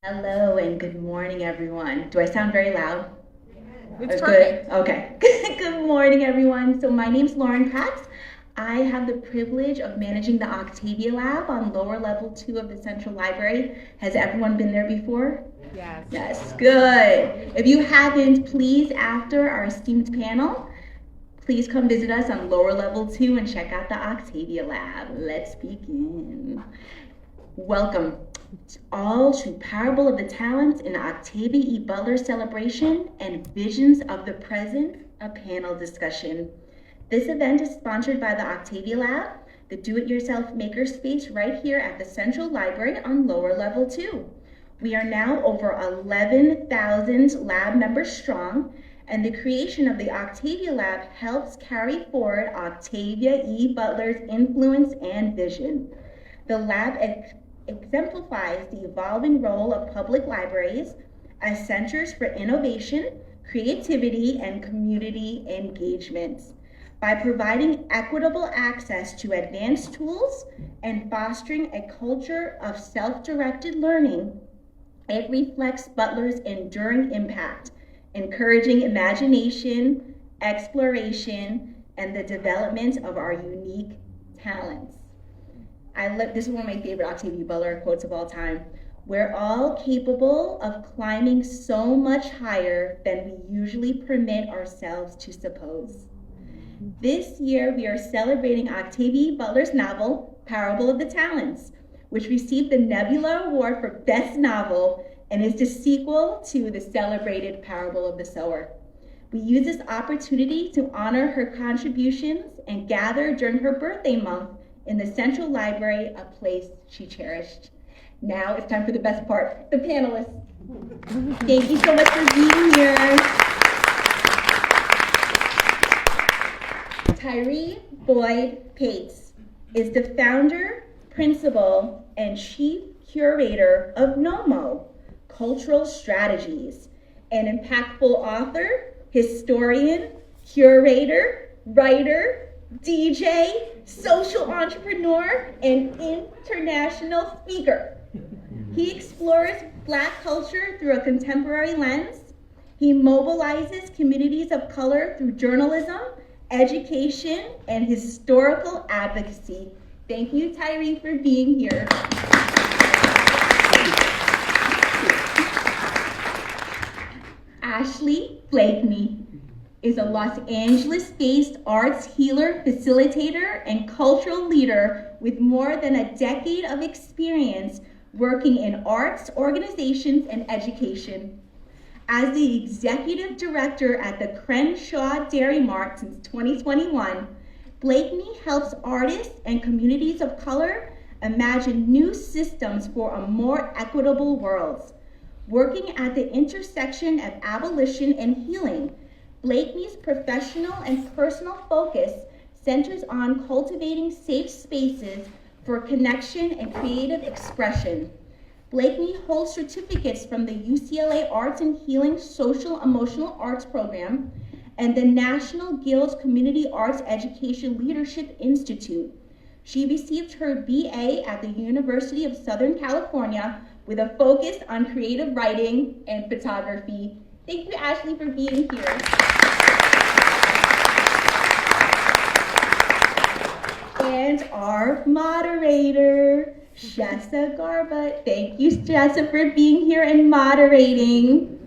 Hello and good morning, everyone. Do I sound very loud? It's perfect. Good? Okay. Good morning, everyone. So my name's Lauren Katz. I have the privilege of managing the Octavia Lab on lower level 2 of the Central Library. Has everyone been there before? Yes. Yes, good. If you haven't, please, after our esteemed panel, please come visit us on lower level 2 and check out the Octavia Lab. Let's begin. Welcome all to Parable of the Talents in Octavia E. Butler celebration and Visions of the Present, a panel discussion. This event is sponsored by the Octavia Lab, the do-it-yourself makerspace right here at the Central Library on lower level 2. We are now over 11,000 lab members strong, and the creation of the Octavia Lab helps carry forward Octavia E. Butler's influence and vision. The lab exemplifies the evolving role of public libraries as centers for innovation, creativity, and community engagement. By providing equitable access to advanced tools and fostering a culture of self-directed learning, it reflects Butler's enduring impact, encouraging imagination, exploration, and the development of our unique talents. This is one of my favorite Octavia Butler quotes of all time. We're all capable of climbing so much higher than we usually permit ourselves to suppose. This year, we are celebrating Octavia Butler's novel, Parable of the Talents, which received the Nebula Award for Best Novel and is the sequel to the celebrated Parable of the Sower. We use this opportunity to honor her contributions and gather during her birthday month in the Central Library, a place she cherished. Now it's time for the best part, the panelists. Thank you so much for being here. Tyree Boyd Pates is the founder, principal, and chief curator of NOMMO Cultural Strategies, an impactful author, historian, curator, writer, DJ, social entrepreneur, and international speaker. He explores Black culture through a contemporary lens. He mobilizes communities of color through journalism, education, and historical advocacy. Thank you, Tyree, for being here. Ashley Blakeney is a Los Angeles-based arts healer, facilitator, and cultural leader with more than a decade of experience working in arts, organizations, and education. As the executive director at the Crenshaw Dairy Mart since 2021, Blakeney helps artists and communities of color imagine new systems for a more equitable world. Working at the intersection of abolition and healing, Blakeney's professional and personal focus centers on cultivating safe spaces for connection and creative expression. Blakeney holds certificates from the UCLA Arts and Healing Social Emotional Arts Program and the National Guild Community Arts Education Leadership Institute. She received her BA at the University of Southern California with a focus on creative writing and photography. Thank you, Ashley, for being here. And our moderator, Shessa Garbutt. Thank you, Shessa, for being here and moderating.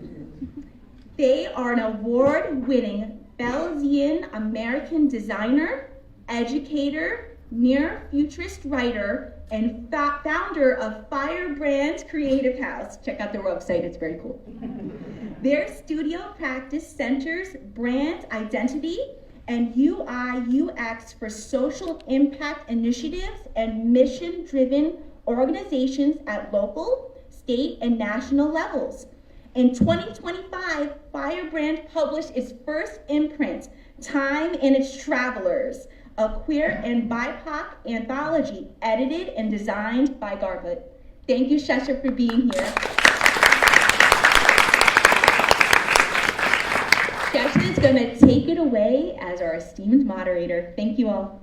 They are an award-winning Belarusian American designer, educator, near-futurist writer, and founder of Firebrand Creative House. Check out their website, it's very cool. Their studio practice centers brand identity and UI/UX for social impact initiatives and mission-driven organizations at local, state, and national levels. In 2025, Firebrand published its first imprint, Time and Its Travelers, a queer and BIPOC anthology edited and designed by Garbutt. Thank you, Shesha, for being here. Shesha is going to take it away as our esteemed moderator. Thank you all.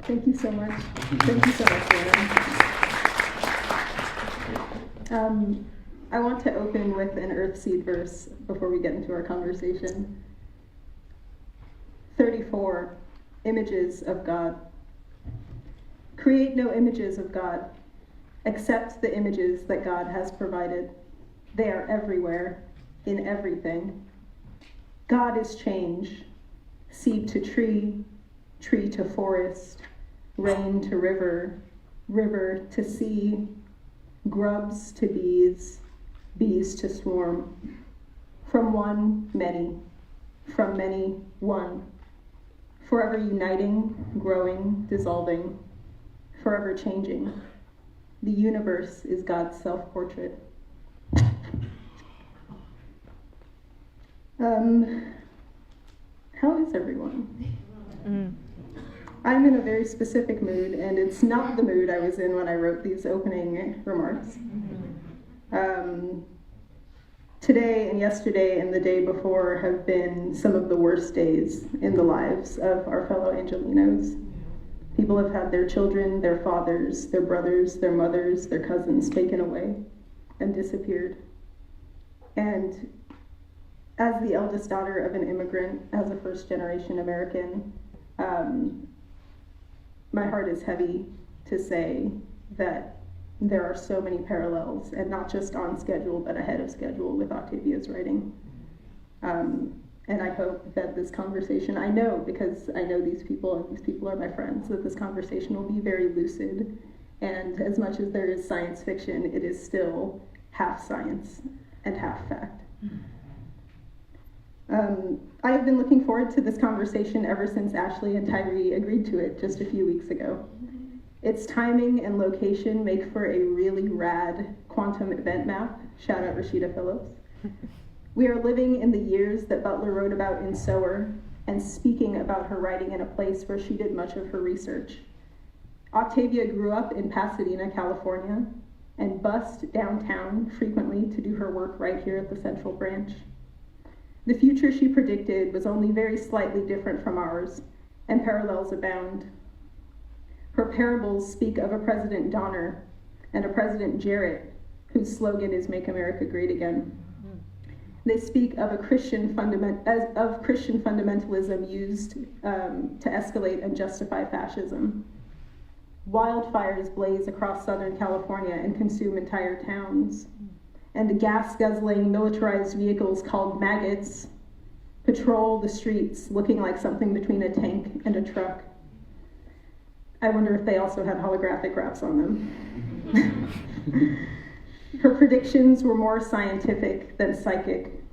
Thank you so much. Thank you so much, Lauren. I want to open with an Earthseed verse before we get into our conversation. 34, images of God. Create no images of God, except the images that God has provided. They are everywhere, in everything. God is change, seed to tree, tree to forest, rain to river, river to sea, grubs to bees, bees to swarm. From one, many. From many, one. Forever uniting, growing, dissolving, forever changing. The universe is God's self-portrait. How is everyone? I'm in a very specific mood, and it's not the mood I was in when I wrote these opening remarks. Today and yesterday and the day before have been some of the worst days in the lives of our fellow Angelinos. People have had their children, their fathers, their brothers, their mothers, their cousins taken away and disappeared. And as the eldest daughter of an immigrant, as a first-generation American, my heart is heavy to say that there are so many parallels, and not just on schedule, but ahead of schedule with Octavia's writing. And I hope that this conversation, I know because I know these people and these people are my friends, that this conversation will be very lucid. And as much as there is science fiction, it is still half science and half fact. I have been looking forward to this conversation ever since Ashley and Tyree agreed to it just a few weeks ago. Its timing and location make for a really rad quantum event map. Shout out Rashida Phillips. We are living in the years that Butler wrote about in Sower, and speaking about her writing in a place where she did much of her research. Octavia grew up in Pasadena, California, and bussed downtown frequently to do her work right here at the Central Branch. The future she predicted was only very slightly different from ours, and parallels abound. Her parables speak of a President Donner and a President Jarrett, whose slogan is "Make America Great Again." They speak of Christian fundamentalism used to escalate and justify fascism. Wildfires blaze across Southern California and consume entire towns. And the gas-guzzling militarized vehicles called maggots patrol the streets looking like something between a tank and a truck. I wonder if they also had holographic wraps on them. Her predictions were more scientific than psychic.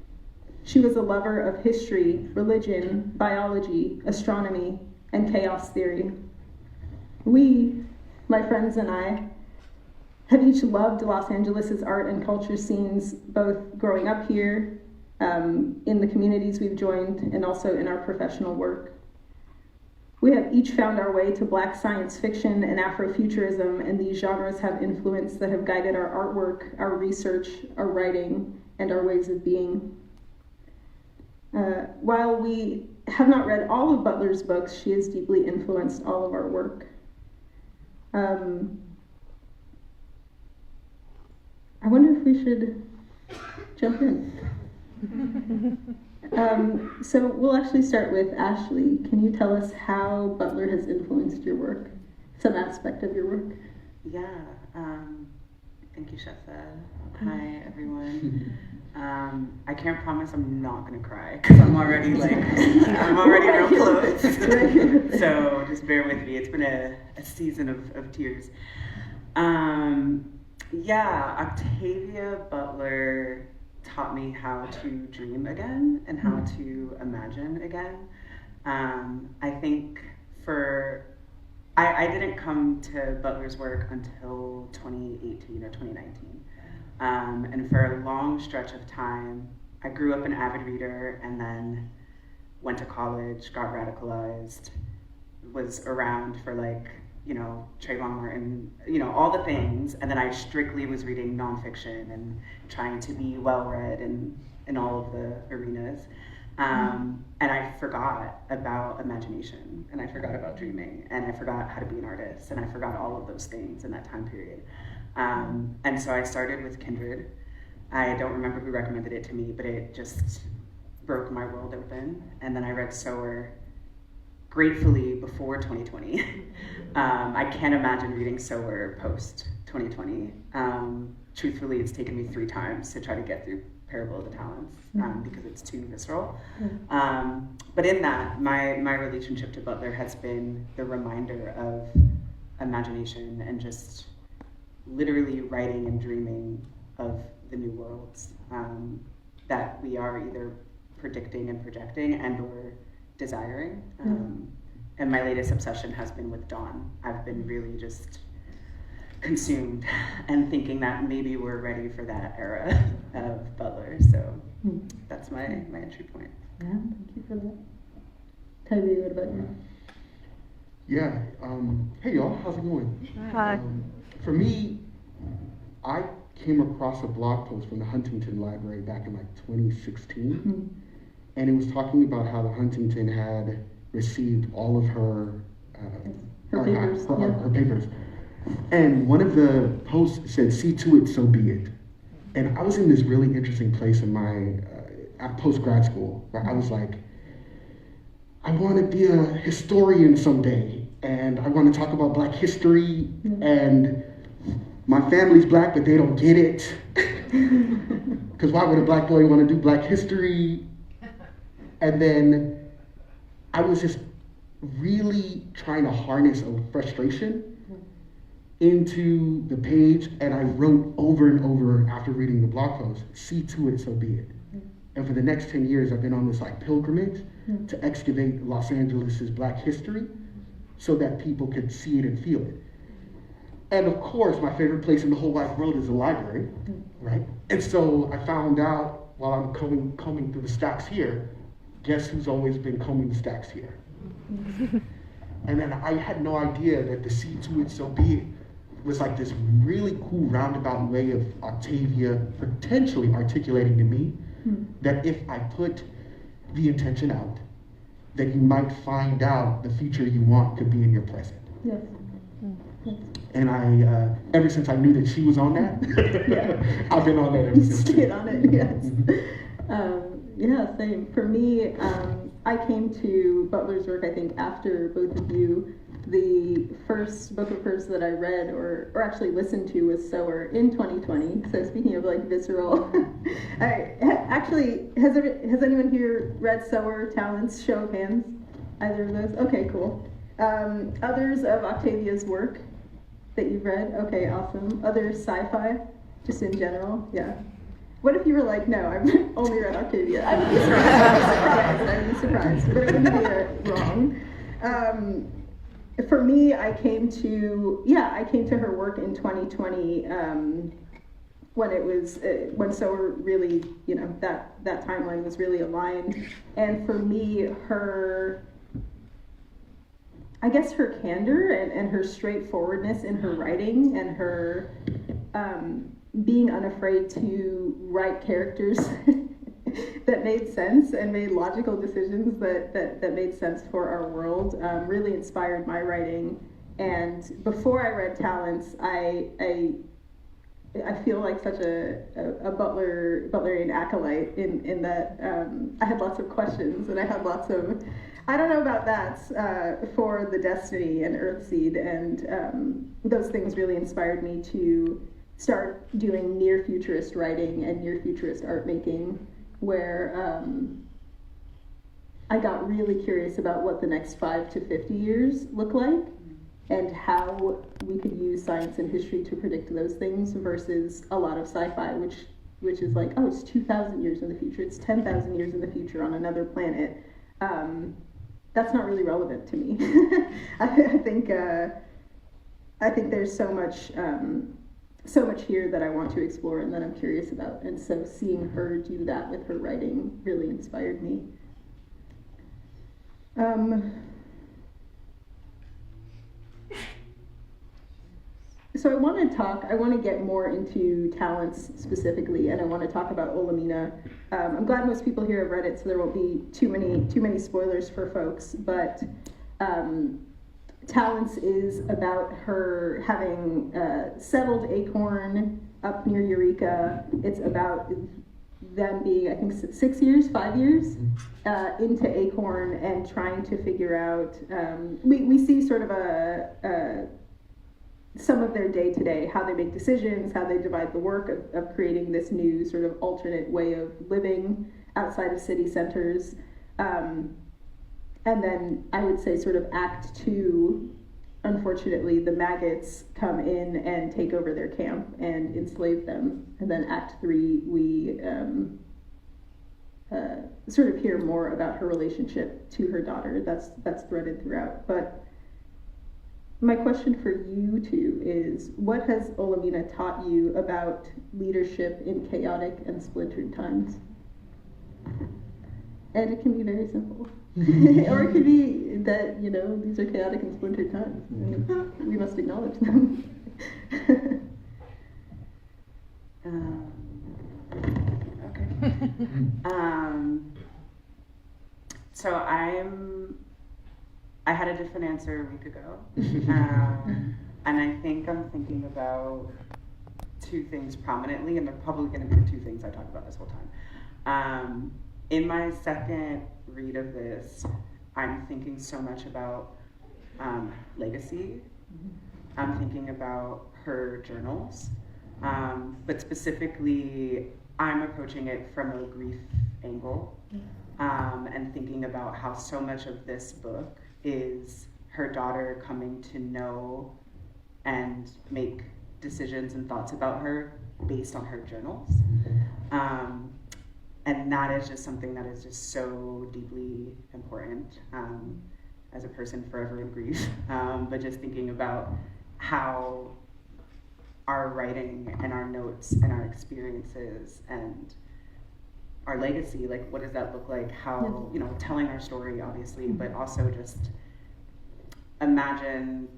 She was a lover of history, religion, biology, astronomy, and chaos theory. We, my friends and I, have each loved Los Angeles' art and culture scenes, both growing up here, in the communities we've joined, and also in our professional work. We have each found our way to Black science fiction and Afrofuturism, and these genres have influence that have guided our artwork, our research, our writing, and our ways of being. While we have not read all of Butler's books, she has deeply influenced all of our work. I wonder if we should jump in. So we'll actually start with Ashley. Can you tell us how Butler has influenced your work, some aspect of your work? Yeah, thank you, Shessa. Hi, everyone. I can't promise I'm not gonna cry, because I'm already I'm already real close. So just bear with me. It's been a season of tears. Yeah, Octavia Butler taught me how to dream again and how to imagine again. I think I didn't come to Butler's work until 2018 or 2019. And for a long stretch of time, I grew up an avid reader and then went to college, got radicalized, was around for Trayvon Martin, all the things. And then I strictly was reading nonfiction and trying to be well-read in all of the arenas. And I forgot about imagination, and I forgot about dreaming, and I forgot how to be an artist, and I forgot all of those things in that time period. And so I started with Kindred. I don't remember who recommended it to me, but it just broke my world open. And then I read Sower gratefully before 2020. I can't imagine reading Sower post 2020. Truthfully, it's taken me 3 times to try to get through Parable of the Talents because it's too visceral. But in that, my relationship to Butler has been the reminder of imagination and just literally writing and dreaming of the new worlds that we are either predicting and projecting and or desiring. And my latest obsession has been with Dawn. I've been really just consumed and thinking that maybe we're ready for that era of Butler. So that's my entry point. Yeah, thank you for that. Octavia, what about you? Yeah. Hey y'all, how's it going? Hi. For me, I came across a blog post from the Huntington Library back in like 2016, and it was talking about how the Huntington had received all of her papers. And one of the posts said, "See to it, so be it." And I was in this really interesting place in my post-grad school where I was like, I want to be a historian someday, and I want to talk about Black history, and my family's Black, but they don't get it. Because why would a Black boy want to do Black history? And then I was just really trying to harness a frustration into the page, and I wrote over and over after reading the blog post, "See to it, so be it." And for the next 10 years, I've been on this like pilgrimage to excavate Los Angeles's Black history so that people could see it and feel it. And of course, my favorite place in the whole wide world is the library, right? And so I found out while I'm combing through the stacks here, guess who's always been combing the stacks here? And then I had no idea that the "see to it, so be it" was like this really cool roundabout way of Octavia potentially articulating to me that if I put the intention out, that you might find out the future you want could be in your present. Yes. And I, ever since I knew that she was on that, I've been on that ever since. Stayed on it, yes. Yeah, same. For me, I came to Butler's work, I think, after both of you. The first book of hers that I read or actually listened to was Sower in 2020. So speaking of like visceral, actually, has anyone here read Sower, Talents? Show of hands. Either of those? Okay, cool. Others of Octavia's work that you've read? Okay, awesome. Other sci-fi, just in general? Yeah. What if you were like, no, I've only read Octavia? I would be surprised, but it wouldn't be wrong. For me, I came to her work in 2020 when it was when Sower really, that timeline was really aligned. And for me, her candor and her straightforwardness in her writing and her being unafraid to write characters that made sense and made logical decisions that made sense for our world really inspired my writing. And before I read Talents, I feel like such a Butlerian acolyte in that I had lots of questions and I had lots of, I don't know about that, for the Destiny and Earthseed, and those things really inspired me to start doing near futurist writing and near futurist art making, where I got really curious about what the next 5 to 50 years look like and how we could use science and history to predict those things versus a lot of sci-fi, which is like, oh, it's 2,000 years in the future, it's 10,000 years in the future on another planet. That's not really relevant to me. I think there's so much here that I want to explore and that I'm curious about. And so seeing her do that with her writing really inspired me. So I want to get more into Talents specifically, and I want to talk about Olamina. I'm glad most people here have read it, so there won't be too many spoilers for folks, but Talents is about her having settled Acorn up near Eureka. It's about them being, I think, 5 years into Acorn and trying to figure out. We see sort of some of their day to day, how they make decisions, how they divide the work of creating this new sort of alternate way of living outside of city centers. And then I would say sort of Act 2, unfortunately, the maggots come in and take over their camp and enslave them. And then Act 3, we sort of hear more about her relationship to her daughter. That's threaded throughout. But my question for you two is, what has Olamina taught you about leadership in chaotic and splintered times? And it can be very simple. Or it could be that, these are chaotic and splintered times. And we must acknowledge them. Okay. So I had a different answer a week ago. And I think I'm thinking about two things prominently, and they're probably going to be the two things I talk about this whole time. In my second read of this, I'm thinking so much about legacy. I'm thinking about her journals, but specifically, I'm approaching it from a grief angle, and thinking about how so much of this book is her daughter coming to know and make decisions and thoughts about her based on her journals. And that is just something that is just so deeply important as a person forever in grief. But just thinking about how our writing and our notes and our experiences and our legacy, like what does that look like? How, telling our story, obviously, but also just imagine,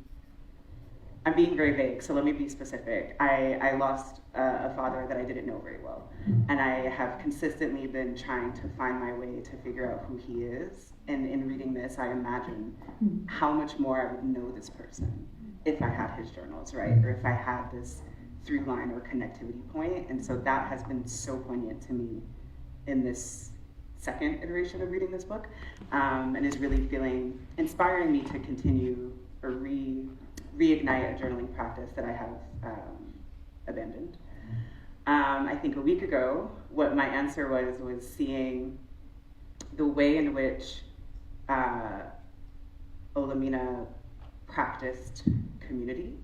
I'm being very vague, so let me be specific. I lost a father that I didn't know very well, and I have consistently been trying to find my way to figure out who he is. And in reading this, I imagine how much more I would know this person if I had his journals, right? Or if I had this through line or connectivity point. And so that has been so poignant to me in this second iteration of reading this book, and is really inspiring me to continue or reignite a journaling practice that I have abandoned. I think a week ago, what my answer was seeing the way in which Olamina practiced community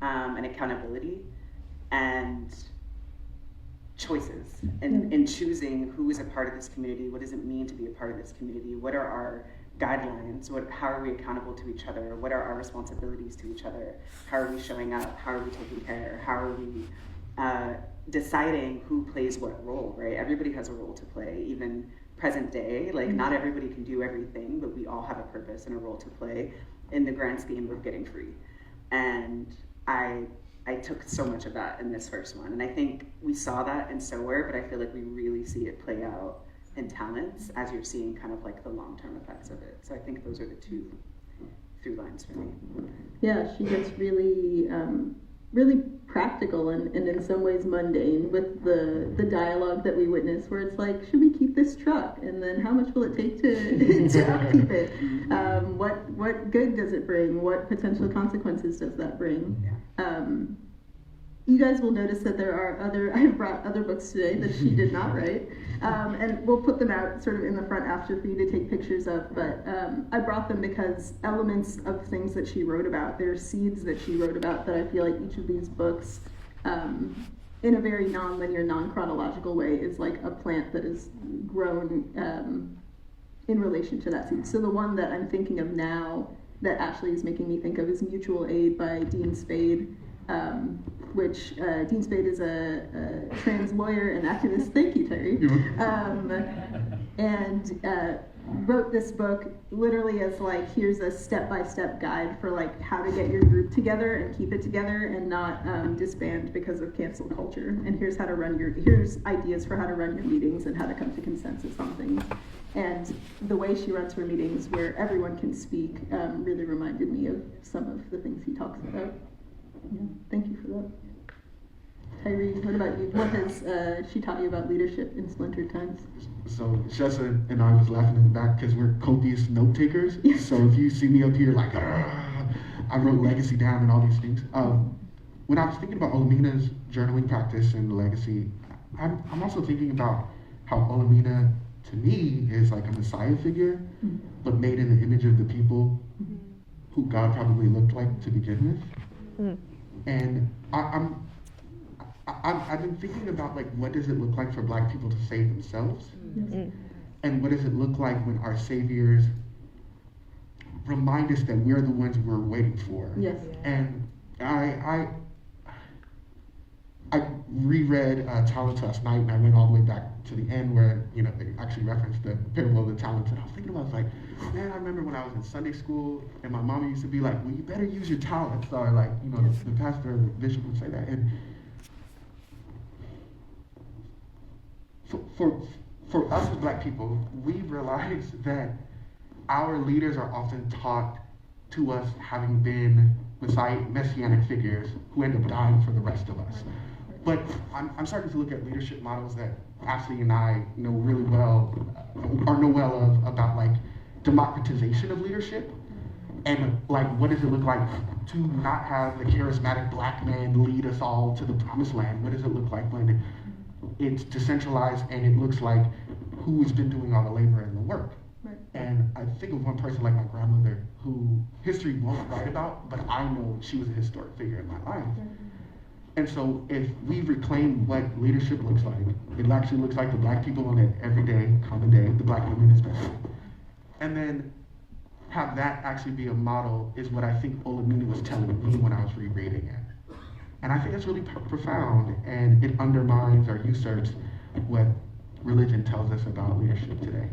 and accountability and choices, and in choosing who is a part of this community, what does it mean to be a part of this community, what are our guidelines, how are we accountable to each other, what are our responsibilities to each other, how are we showing up, how are we taking care, how are we deciding who plays what role, right? Everybody has a role to play, even present day, like not everybody can do everything, but we all have a purpose and a role to play in the grand scheme of getting free. And I took so much of that in this first one, and I think we saw that in Sower, but I feel like we really see it play out in Talents as you're seeing kind of like the long-term effects of it. So I think those are the two through lines for me. Yeah, she gets really, really practical and in some ways mundane with the dialogue that we witness, where it's like, should we keep this truck? And then how much will it take to upkeep it? What good does it bring? What potential consequences does that bring? Yeah. You guys will notice that I brought other books today that she did not write, and we'll put them out sort of in the front after for you to take pictures of, but I brought them because elements of things that she wrote about, there are seeds that she wrote about that I feel like each of these books, in a very non-linear, non-chronological way, is like a plant that is grown in relation to that seed. So the one that I'm thinking of now that Ashley is making me think of is Mutual Aid by Dean Spade. Which Dean Spade is a trans lawyer and activist. Thank you, Terry. And wrote this book literally as like, here's a step-by-step guide for like how to get your group together and keep it together and not disband because of cancel culture. And here's ideas for how to run your meetings and how to come to consensus on things. And the way she runs her meetings, where everyone can speak, really reminded me of some of the things he talks about. Yeah, thank you for that. Tyree, what about you? What has she taught you about leadership in Splintered Times? So Shessa and I was laughing in the back because we're copious note takers. Yes. So if you see me up here like, I wrote legacy down and all these things. When I was thinking about Olamina's journaling practice and legacy, I'm also thinking about how Olamina, to me, is like a Messiah figure, but made in the image of the people who God probably looked like to begin with. And I've been thinking about like, what does it look like for Black people to save themselves? And what does it look like when our saviors remind us that we're the ones we're waiting for? Yes. And I reread Talents last night, and I went all the way back to the end where, you know, they actually referenced the parable of the talents. And I was thinking about, like, man, I remember when I was in Sunday school, and my mom used to be like, well, you better use your talents, or like, you know, the pastor or the bishop would say that. And for us as Black people, we realize that our leaders are often taught to us having been messianic figures who end up dying for the rest of us. But I'm starting to look at leadership models that Ashley and I know really well, about like democratization of leadership. And like, what does it look like to not have the charismatic Black man lead us all to the promised land? What does it look like when it's decentralized and it looks like who's been doing all the labor and the work? Right. And I think of one person like my grandmother who history won't write about, but I know she was a historic figure in my life. And so if we reclaim what leadership looks like, it actually looks like the Black people on that everyday, common day, the Black women especially. And then have that actually be a model is what I think Olamina was telling me when I was rereading it. And I think that's really profound, and it undermines or usurps what religion tells us about leadership today,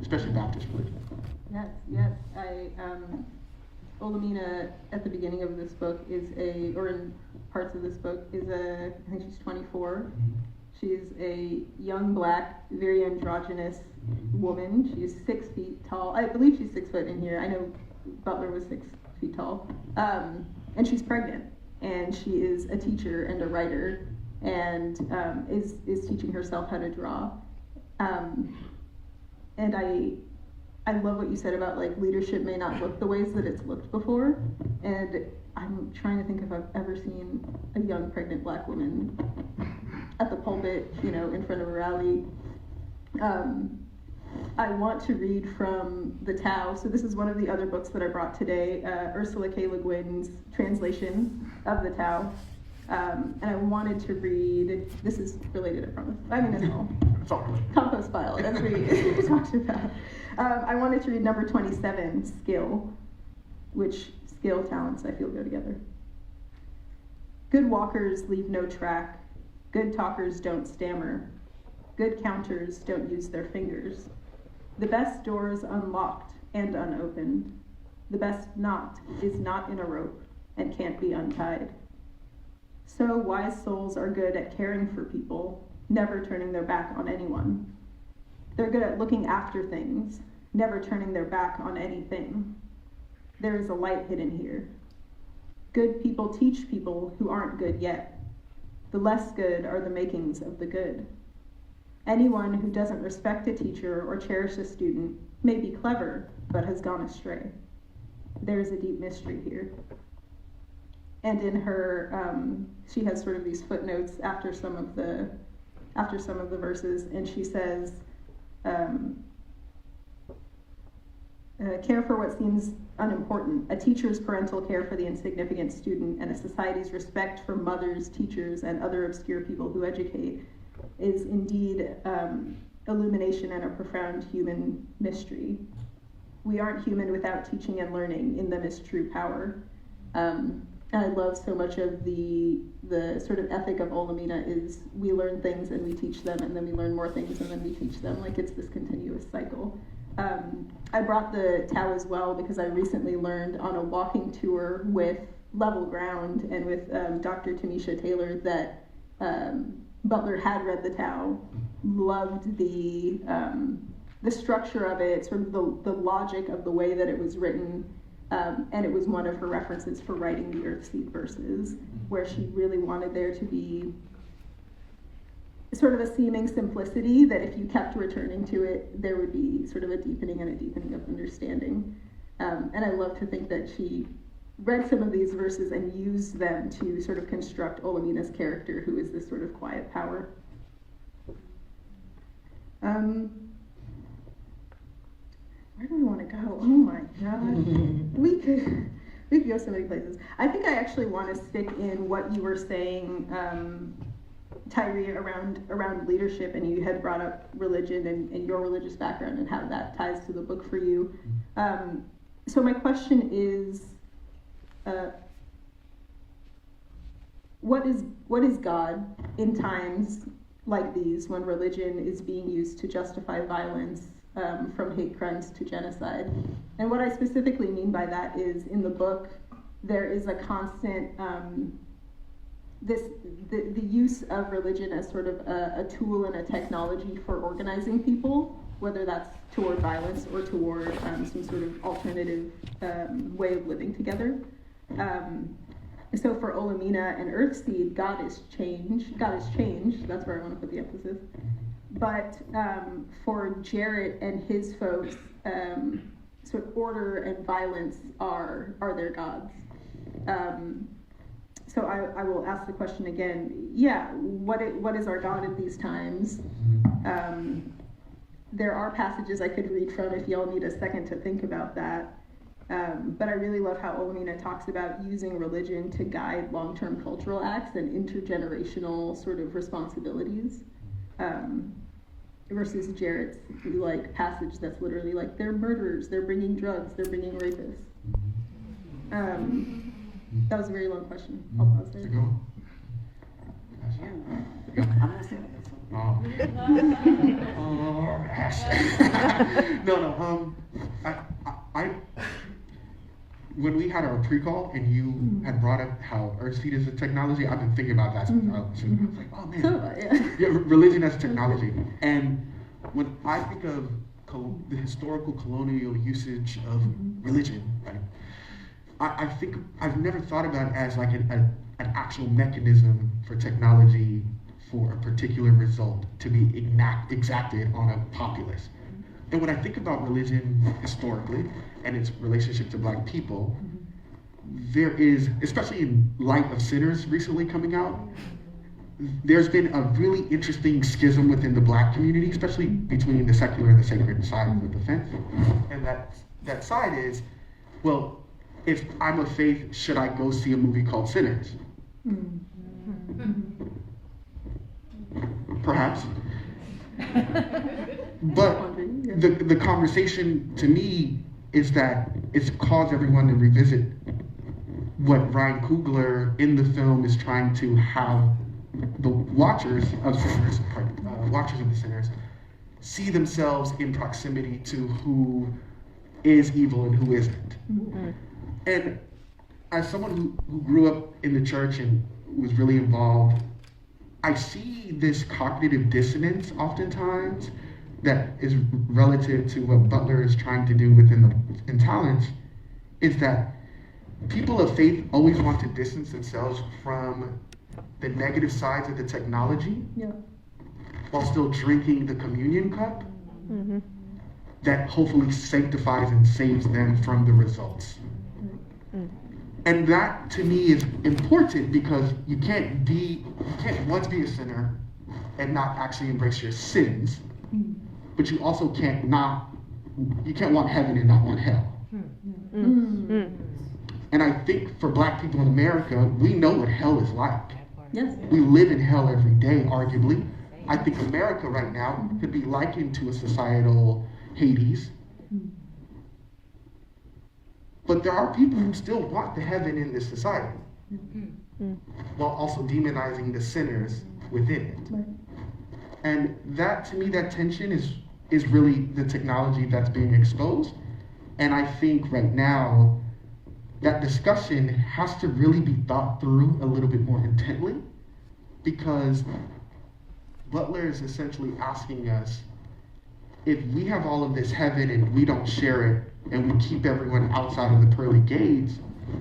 especially Baptist religion. Yes. Olamina, at the beginning of this book, or in parts of this book, I think she's 24. She's a young Black, very androgynous woman. She's 6 feet tall. I believe she's 6 foot in here. I know Butler was 6 feet tall. And she's pregnant. And she is a teacher and a writer, and is teaching herself how to draw. And I love what you said about like leadership may not look the ways that it's looked before. And I'm trying to think if I've ever seen a young pregnant Black woman at the pulpit, you know, in front of a rally. I want to read from the Tao. So this is one of the other books that I brought today, Ursula K. Le Guin's translation of the Tao. And I wanted to read, this is related, I promise. I mean, it's all. It's all related. Compost pile, as we talked about. I wanted to read number 27, Skill, which skill, talents, I feel go together. Good walkers leave no track. Good talkers don't stammer. Good counters don't use their fingers. The best doors unlocked and unopened. The best knot is not in a rope and can't be untied. So wise souls are good at caring for people, never turning their back on anyone. They're good at looking after things, never turning their back on anything. There is a light hidden here. Good people teach people who aren't good yet. The less good are the makings of the good. Anyone who doesn't respect a teacher or cherish a student may be clever, but has gone astray. There's a deep mystery here. And in her, she has sort of these footnotes after some of the verses, and she says, care for what seems unimportant, a teacher's parental care for the insignificant student, and a society's respect for mothers, teachers, and other obscure people who educate is indeed illumination and a profound human mystery. We aren't human without teaching and learning. In them is true power. And I love so much of the sort of ethic of Olamina is we learn things and we teach them, and then we learn more things and then we teach them. Like, it's this continuous cycle. I brought the Tao as well because I recently learned on a walking tour with Level Ground and with Dr. Tanisha Taylor that Butler had read the Tao, loved the structure of it, sort of the logic of the way that it was written, and it was one of her references for writing the Earthseed verses, where she really wanted there to be sort of a seeming simplicity that if you kept returning to it, there would be sort of a deepening of understanding. And I love to think that she read some of these verses and used them to sort of construct Olamina's character, who is this sort of quiet power. Where do we want to go? Oh my God. We could go so many places. I think I actually want to stick in what you were saying, Tyree, around leadership, and you had brought up religion and your religious background and how that ties to the book for you. So my question is, what is God in times like these when religion is being used to justify violence, from hate crimes to genocide? And what I specifically mean by that is, in the book, there is a constant the use of religion as sort of a tool and a technology for organizing people, whether that's toward violence or toward some sort of alternative way of living together. So for Olamina and Earthseed, God has changed. That's where I want to put the emphasis. But for Jarrett and his folks, sort of order and violence are their gods. So I will ask the question again. Yeah, what is our God at these times? There are passages I could read from if y'all need a second to think about that. But I really love how Olamina talks about using religion to guide long-term cultural acts and intergenerational sort of responsibilities. Versus Jarrett's like passage that's literally like, they're murderers, they're bringing drugs, they're bringing rapists. That was a very long question. I'll pause there. When we had our pre-call and you had brought up how Earthseed is a technology, I've been thinking about that since I was like, oh man. So, Yeah, religion as technology. And when I think of the historical colonial usage of religion, right, I think I've never thought about it as like an actual mechanism for technology for a particular result to be exacted on a populace. And when I think about religion historically and its relationship to Black people, there is, especially in light of Sinners recently coming out, there's been a really interesting schism within the Black community, especially between the secular and the sacred sides of the fence. And that side is, well, if I'm of faith, should I go see a movie called Sinners? Perhaps. But the conversation to me is that it's caused everyone to revisit what Ryan Coogler in the film is trying to have the watchers of the Sinners see themselves in proximity to who is evil and who isn't. And as someone who grew up in the church and was really involved, I see this cognitive dissonance oftentimes that is relative to what Butler is trying to do in Talents, is that people of faith always want to distance themselves from the negative sides of the technology, while still drinking the communion cup that hopefully sanctifies and saves them from the results. And that to me is important, because you can't once be a sinner and not actually embrace your sins, but you also can't want heaven and not want hell. And I think for Black people in America, we know what hell is like. Yes. We live in hell every day, arguably. I think America right now could be likened to a societal Hades. But there are people who still want the heaven in this society, while also demonizing the sinners within it. And that, to me, that tension is is really the technology that's being exposed. And I think right now, that discussion has to really be thought through a little bit more intently, because Butler is essentially asking us, if we have all of this heaven and we don't share it, and we keep everyone outside of the pearly gates,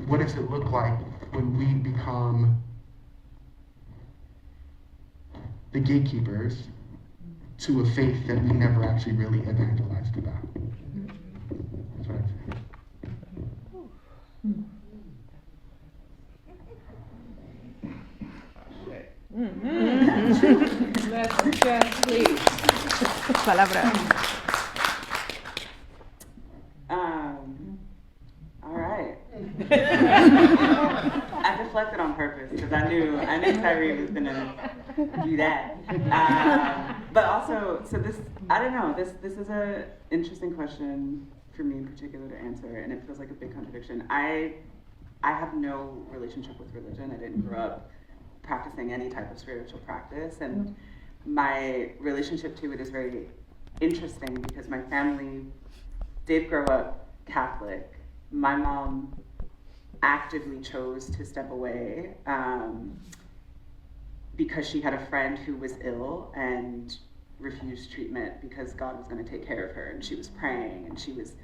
what does it look like when we become the gatekeepers to a faith that we never actually really evangelized about? That's what I'd say. Let's just wait. Palabra. All right. I deflected on purpose because I knew Tyree was gonna do that. But also, so this, I don't know. This is a interesting question for me in particular to answer, and it feels like a big contradiction. I have no relationship with religion. I didn't grow up practicing any type of spiritual practice, and my relationship to it is very interesting because my family did grow up Catholic. My mom actively chose to step away because she had a friend who was ill and refused treatment because God was going to take care of her, and she was praying and she was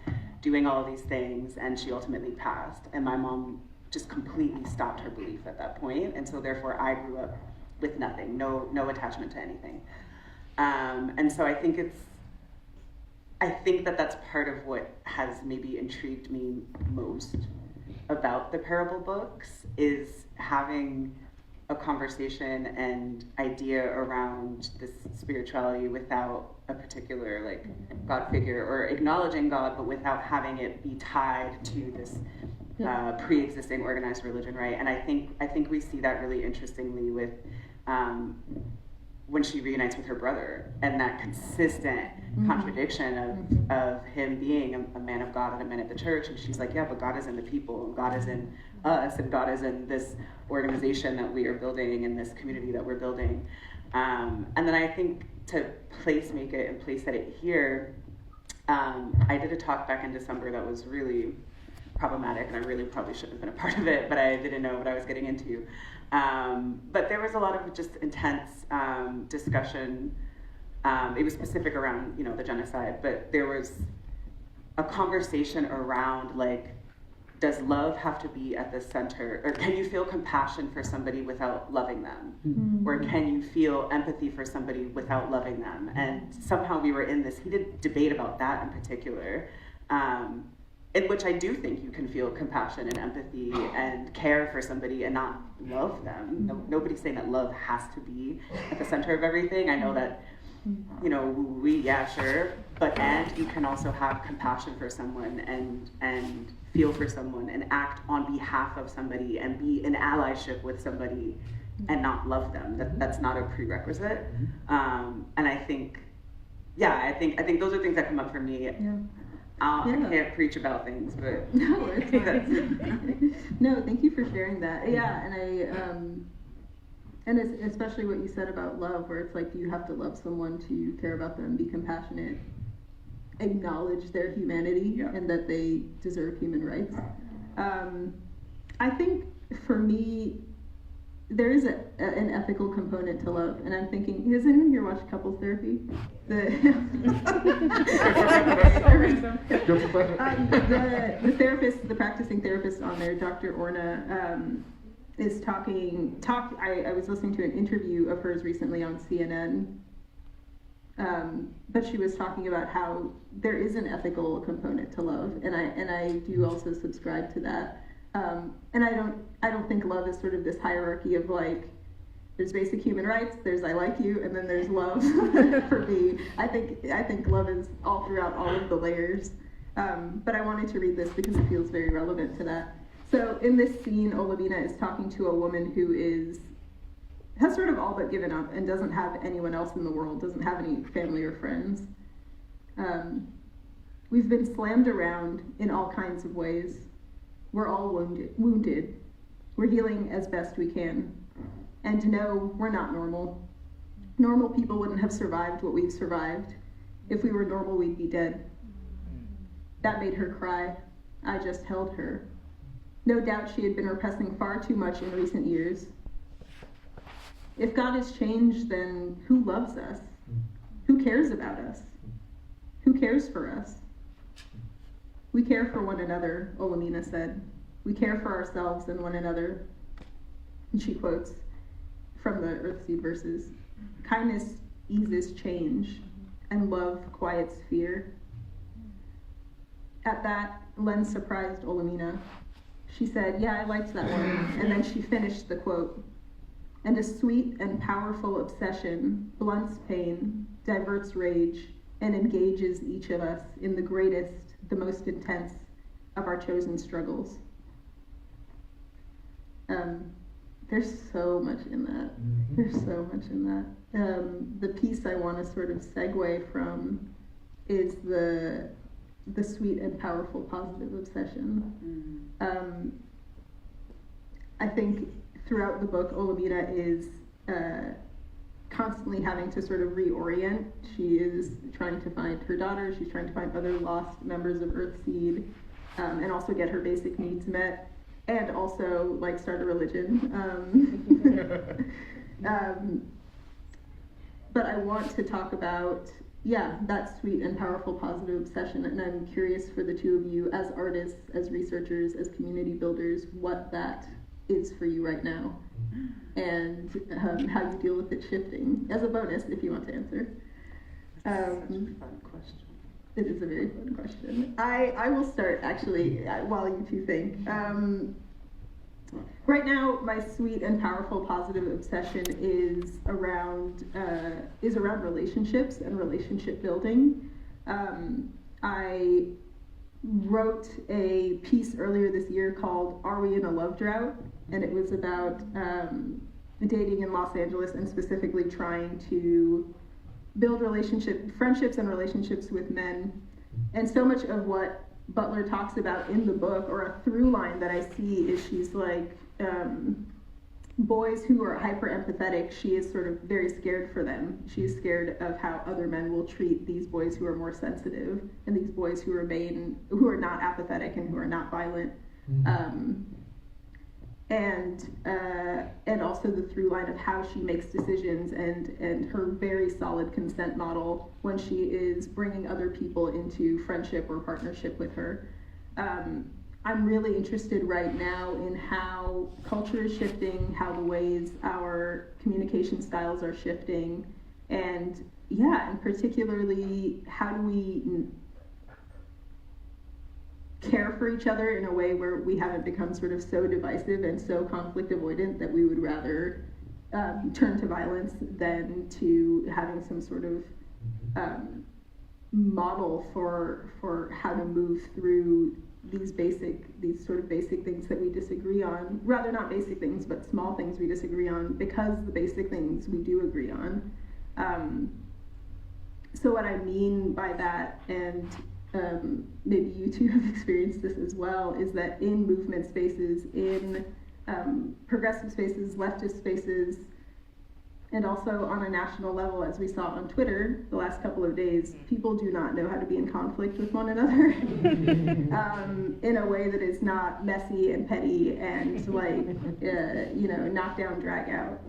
doing all of these things, and she ultimately passed, and my mom just completely stopped her belief at that point, and so therefore I grew up with nothing, no attachment to anything, and so I think that that's part of what has maybe intrigued me most about the parable books, is having a conversation and idea around this spirituality without a particular like God figure, or acknowledging God, but without having it be tied to this pre-existing organized religion, right? And I think we see that really interestingly with when she reunites with her brother, and that consistent contradiction of him being a man of God and a man of the church, and she's like, yeah, but God is in the people, and God is in us, and God is in this organization that we are building, and this community that we're building. And then I think to make it and place it here, I did a talk back in December that was really problematic, and I really probably shouldn't have been a part of it, but I didn't know what I was getting into. But there was a lot of just intense discussion. It was specific around, the genocide, but there was a conversation around, like, does love have to be at the center? Or can you feel compassion for somebody without loving them? Mm-hmm. Or can you feel empathy for somebody without loving them? And somehow we were in this heated debate about that in particular, in which I do think you can feel compassion and empathy and care for somebody and not love them. Nobody's saying that love has to be at the center of everything. I know that, sure, and you can also have compassion for someone and feel for someone and act on behalf of somebody and be in allyship with somebody and not love them. That's not a prerequisite. And I think those are things that come up for me. Yeah. I can't preach about things, but no, it's not. No, thank you for sharing that. Yeah, and it's especially what you said about love, where it's like you have to love someone to care about them, be compassionate, acknowledge their humanity, and that they deserve human rights. I think for me, there is an ethical component to love, and I'm thinking, has anyone here watched couples therapy? The therapist, the practicing therapist on there, Dr. Orna, is talking. I was listening to an interview of hers recently on CNN, but she was talking about how there is an ethical component to love, and I do also subscribe to that. And I don't think love is sort of this hierarchy of like, there's basic human rights, there's I like you, and then there's love. For me, I think love is all throughout all of the layers. But I wanted to read this because it feels very relevant to that. So in this scene, Olavina is talking to a woman who has sort of all but given up and doesn't have anyone else in the world, doesn't have any family or friends. We've been slammed around in all kinds of ways. We're all wounded. We're healing as best we can. And to know we're not normal. Normal people wouldn't have survived what we've survived. If we were normal, we'd be dead. That made her cry. I just held her. No doubt she had been repressing far too much in recent years. If God has changed, then who loves us? Who cares about us? Who cares for us? We care for one another, Olamina said. We care for ourselves and one another. And she quotes from the Earthseed verses. Kindness eases change, and love quiets fear. At that, Len surprised Olamina. She said, yeah, I liked that one. And then she finished the quote. And a sweet and powerful obsession blunts pain, diverts rage, and engages each of us in the greatest, the most intense of our chosen struggles. There's so much in that. There's so much in that. The piece I want to sort of segue from is the sweet and powerful positive obsession. I think throughout the book, Olamina is constantly having to sort of reorient. She is trying to find her daughter, she's trying to find other lost members of Earthseed, and also get her basic needs met, and also like start a religion. But I want to talk about, that sweet and powerful positive obsession, and I'm curious for the two of you as artists, as researchers, as community builders, what that is for you right now, and how you deal with it shifting, as a bonus if you want to answer. That's such a fun question. It is a very fun question. I will start actually while you two think. Right now, my sweet and powerful positive obsession is around relationships and relationship building. I wrote a piece earlier this year called "Are We in a Love Drought?" and it was about dating in Los Angeles and specifically trying to build friendships and relationships with men. And so much of what Butler talks about in the book, or a through line that I see, is she's like, boys who are hyper empathetic, she is sort of very scared for them. She's scared of how other men will treat these boys who are more sensitive, and these boys who are not apathetic and who are not violent. And also the through line of how she makes decisions and her very solid consent model when she is bringing other people into friendship or partnership with her. I'm really interested right now in how culture is shifting, how the ways our communication styles are shifting, and particularly how do we care for each other in a way where we haven't become sort of so divisive and so conflict avoidant that we would rather turn to violence than to having some sort of model for how to move through these sort of basic things that we disagree on. Rather not basic things, but small things we disagree on, because the basic things we do agree on. So what I mean by that, and maybe you two have experienced this as well, is that in movement spaces, in progressive spaces, leftist spaces, and also on a national level, as we saw on Twitter the last couple of days, people do not know how to be in conflict with one another in a way that is not messy and petty and knock down, drag out.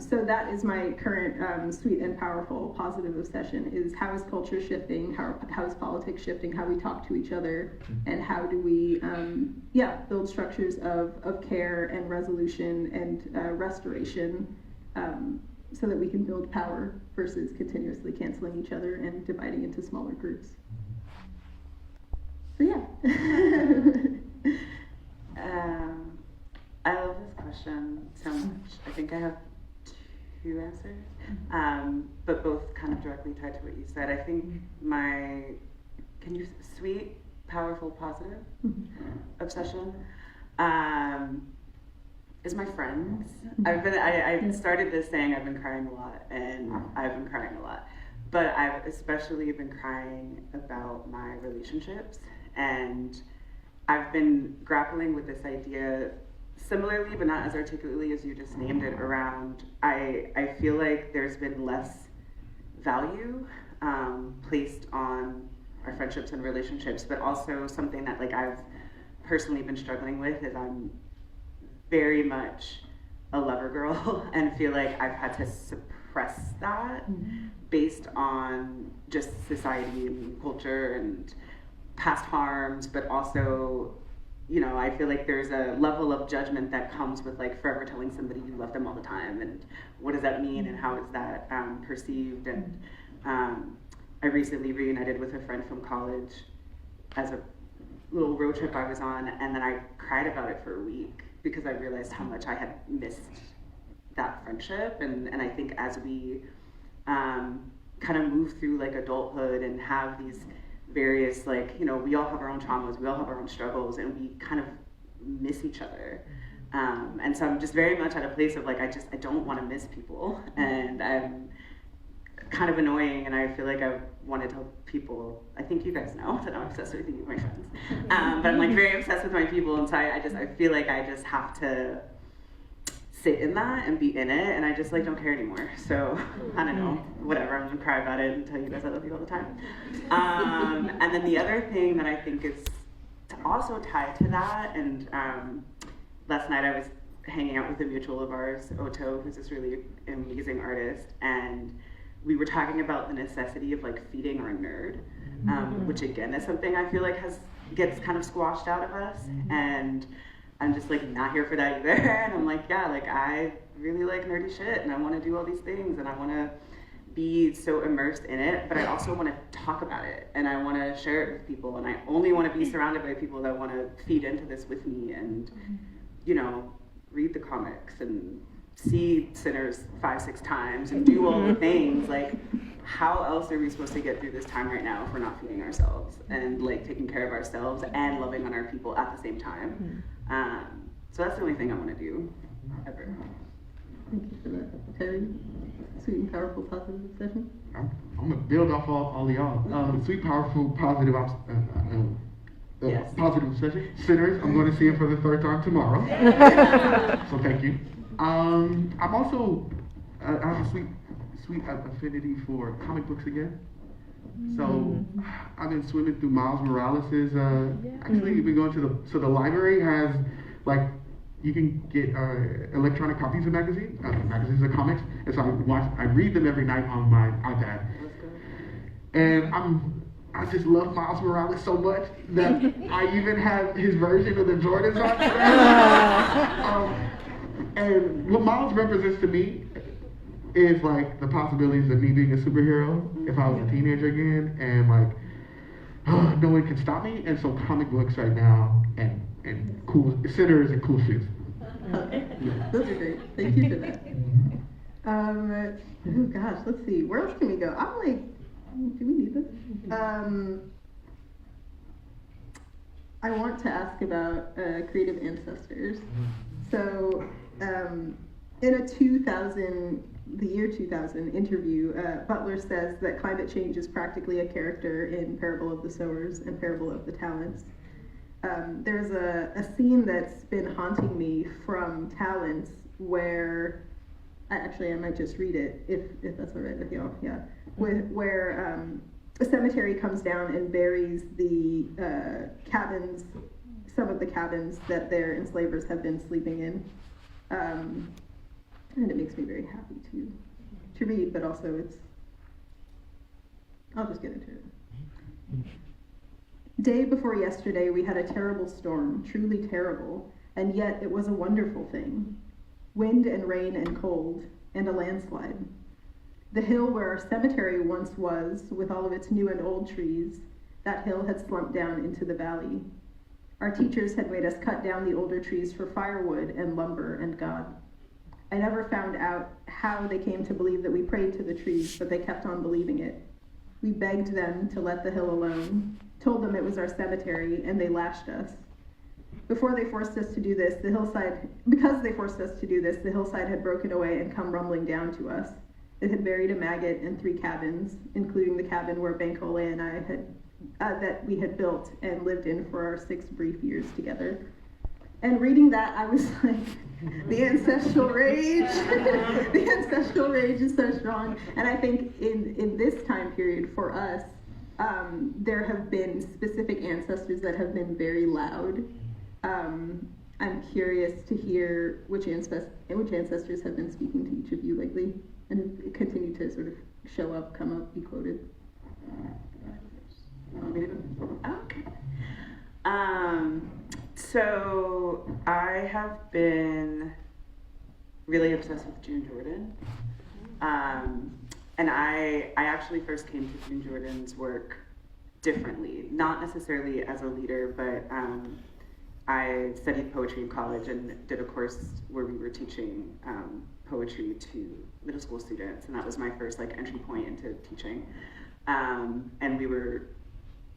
So that is my current sweet and powerful positive obsession, is how is culture shifting, how is politics shifting, how we talk to each other, and how do we build structures of care and resolution and restoration, so that we can build power versus continuously canceling each other and dividing into smaller groups. So I love this question so much. I think I have two answers, but both kind of directly tied to what you said. I think sweet, powerful, positive obsession is my friends. I started this saying I've been crying a lot, and I've been crying a lot, but I've especially been crying about my relationships, and I've been grappling with this idea similarly, but not as articulately as you just named it, around I feel like there's been less value placed on our friendships and relationships, but also something that like I've personally been struggling with is I'm very much a lover girl and feel like I've had to suppress that based on just society and culture and past harms, but also, you know, I feel like there's a level of judgment that comes with like forever telling somebody you love them all the time, and what does that mean and how is that perceived. And I recently reunited with a friend from college as a little road trip I was on, and then I cried about it for a week because I realized how much I had missed that friendship. And I think as we kind of move through like adulthood and have these various, like, you know, we all have our own traumas, we all have our own struggles, and we kind of miss each other. And so I'm just very much at a place of like, I don't want to miss people, and I'm kind of annoying, and I feel like I want to tell people, I think you guys know that I'm obsessed with you, my friends, but I'm like very obsessed with my people, and so I feel like I just have to sit in that and be in it, and I just like don't care anymore. So I don't know, whatever, I'm gonna cry about it and tell you guys I love you all the time. And then the other thing that I think is also tied to that, and last night I was hanging out with a mutual of ours, Otto, who's this really amazing artist, and we were talking about the necessity of like feeding our nerd, which again is something I feel like gets kind of squashed out of us, and I'm just like not here for that either. And I'm like, yeah, like I really like nerdy shit, and I want to do all these things, and I want to be so immersed in it, but I also want to talk about it, and I want to share it with people, and I only want to be surrounded by people that want to feed into this with me, and you know, read the comics and see Sinners 5-6 times and do all the things. Like, how else are we supposed to get through this time right now if we're not feeding ourselves and like taking care of ourselves and loving on our people at the same time? So that's the only thing I want to do ever. Thank you for that, Terry. Sweet and powerful, positive obsession. I'm gonna build off all of y'all. Sweet, powerful, positive, Yes. positive obsession. Sinners, I'm going to see it for the third time tomorrow. So thank you. I'm also I have a sweet affinity for comic books again. So I've been swimming through Miles Morales's. Actually, you've been going to the library has like you can get electronic copies of magazines of comics, and so I read them every night on my iPad. And I just love Miles Morales so much that I even have his version of the Jordans on there. And what Miles represents to me is like the possibilities of me being a superhero if I was a teenager again, and like no one can stop me. And so comic books right now and cool Sinners and cool shoes. Okay, those are great. Thank you for that. Oh gosh, let's see. Where else can we go? I'm like, do we need this? I want to ask about creative ancestors. So, in a the year 2000 interview, Butler says that climate change is practically a character in Parable of the Sowers and Parable of the Talents. There's a scene that's been haunting me from Talents where, actually I might just read it if that's all right with y'all, yeah. Where a cemetery comes down and buries the cabins, some of the cabins that their enslavers have been sleeping in. And it makes me very happy to read, but also I'll just get into it. Day before yesterday, we had a terrible storm, truly terrible, and yet it was a wonderful thing. Wind and rain and cold, and a landslide. The hill where our cemetery once was, with all of its new and old trees, that hill had slumped down into the valley. Our teachers had made us cut down the older trees for firewood and lumber and God. I never found out how they came to believe that we prayed to the trees, but they kept on believing it. We begged them to let the hill alone, told them it was our cemetery, and they lashed us. Because they forced us to do this, the hillside had broken away and come rumbling down to us. It had buried a maggot and 3 cabins, including the cabin where Bankole and I that we had built and lived in for our 6 brief years together. And reading that, I was like, the ancestral rage, the ancestral rage is so strong. And I think in this time period for us, there have been specific ancestors that have been very loud. I'm curious to hear which ancestors have been speaking to each of you lately and continue to sort of show up, come up, be quoted. Okay. So I have been really obsessed with June Jordan. And I actually first came to June Jordan's work differently, not necessarily as a leader, but I studied poetry in college and did a course where we were teaching poetry to middle school students, and that was my first like entry point into teaching. And we were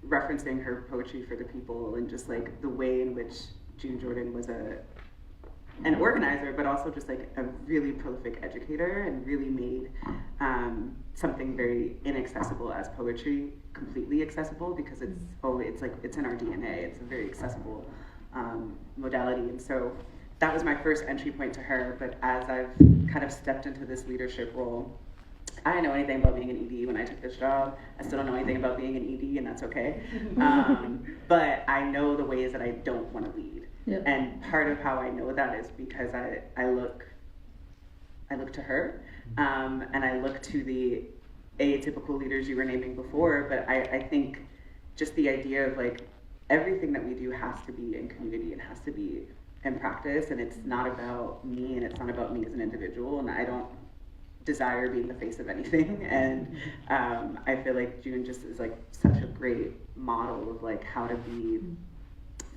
referencing her poetry for the people and just like the way in which June Jordan was an organizer, but also just like a really prolific educator and really made something very inaccessible as poetry completely accessible, because it's in our DNA. It's a very accessible modality. And so that was my first entry point to her. But as I've kind of stepped into this leadership role, I didn't know anything about being an ED when I took this job. I still don't know anything about being an ED, and that's okay. But I know the ways that I don't want to lead. Yep. And part of how I know that is because I look to her, and I look to the atypical leaders you were naming before. But I think just the idea of like everything that we do has to be in community and has to be in practice, and it's not about me, and it's not about me as an individual, and I don't desire being the face of anything. And I feel like June just is like such a great model of like how to be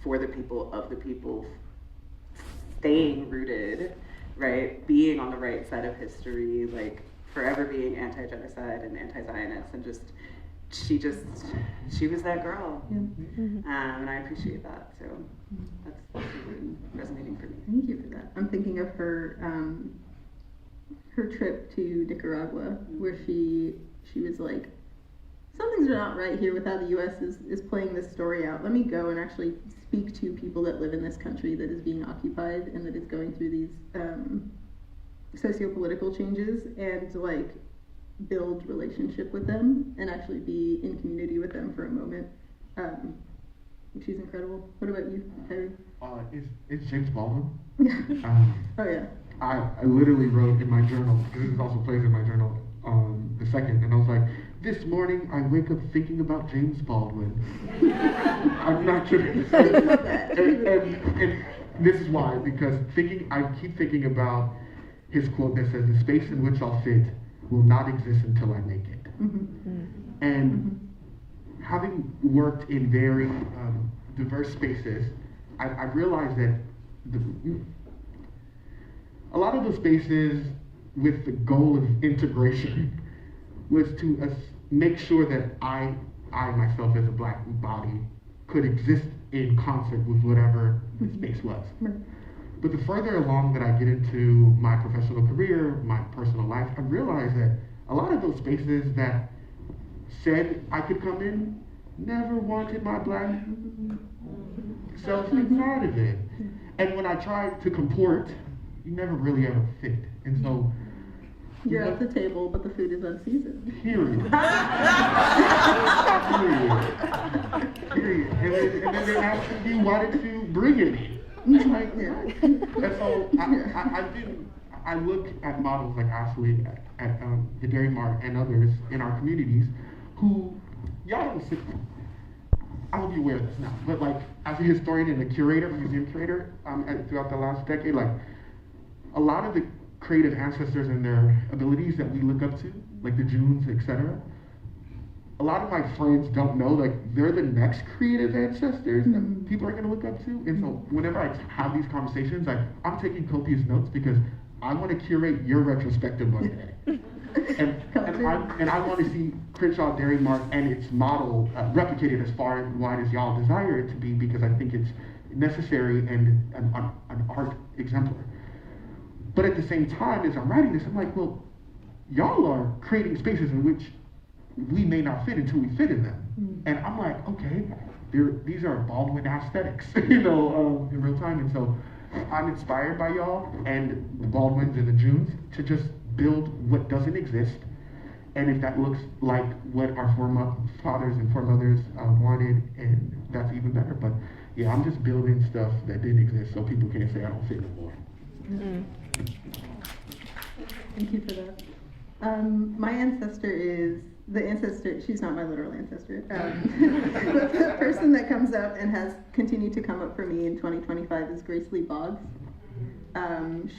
for the people, of the people, staying rooted, right? Being on the right side of history, like forever being anti-genocide and anti-Zionist, and just she was that girl. Yeah. And I appreciate that. So that's really resonating for me. Thank you for that. I'm thinking of her trip to Nicaragua, where she was like, something's not right here with how the U.S. is playing this story out. Let me go and actually speak to people that live in this country that is being occupied and that is going through these socio-political changes, and like build relationship with them and actually be in community with them for a moment. She's incredible. What about you, Harry? It's James Baldwin. Oh yeah. I literally wrote in my journal, because this also plays in my journal, the second, and I was like, this morning I wake up thinking about James Baldwin. I'm not kidding. And this is why, because I keep thinking about his quote that says, the space in which I'll fit will not exist until I make it. Mm-hmm. And having worked in very diverse spaces, I realized that a lot of the spaces with the goal of integration was to make sure that I myself as a Black body could exist in concert with whatever the space was. But the further along that I get into my professional career, my personal life, I realized that a lot of those spaces that said I could come in never wanted my Black self inside of it. And when I tried to comport, you never really ever fit. And so you're at the table, but the food is unseasoned. Period. Period. And then they asked me, why did you bring it? Like, and so I look at models like Ashley at the Dairy Mart and others in our communities who, y'all don't sit, I hope you wear this now, but like as a historian and a curator, museum curator, throughout the last decade, like a lot of the creative ancestors and their abilities that we look up to, like the Junes, etc. A lot of my friends don't know, like they're the next creative ancestors that people are gonna look up to. And so whenever I have these conversations, like I'm taking copious notes because I want to curate your retrospective one day. and I want to see Crenshaw Dairy Mart and its model replicated as far and wide as y'all desire it to be, because I think it's necessary and an art exemplar. But at the same time, as I'm writing this, I'm like, well, y'all are creating spaces in which we may not fit until we fit in them. And I'm like, okay, these are Baldwin aesthetics, in real time. And so I'm inspired by y'all and the Baldwins and the Junes to just build what doesn't exist. And if that looks like what our forefathers and foremothers wanted, and that's even better. But yeah, I'm just building stuff that didn't exist so people can't say I don't fit anymore. Thank you for that. My ancestor is she's not my literal ancestor, but the person that comes up and has continued to come up for me in 2025 is Grace Lee Boggs.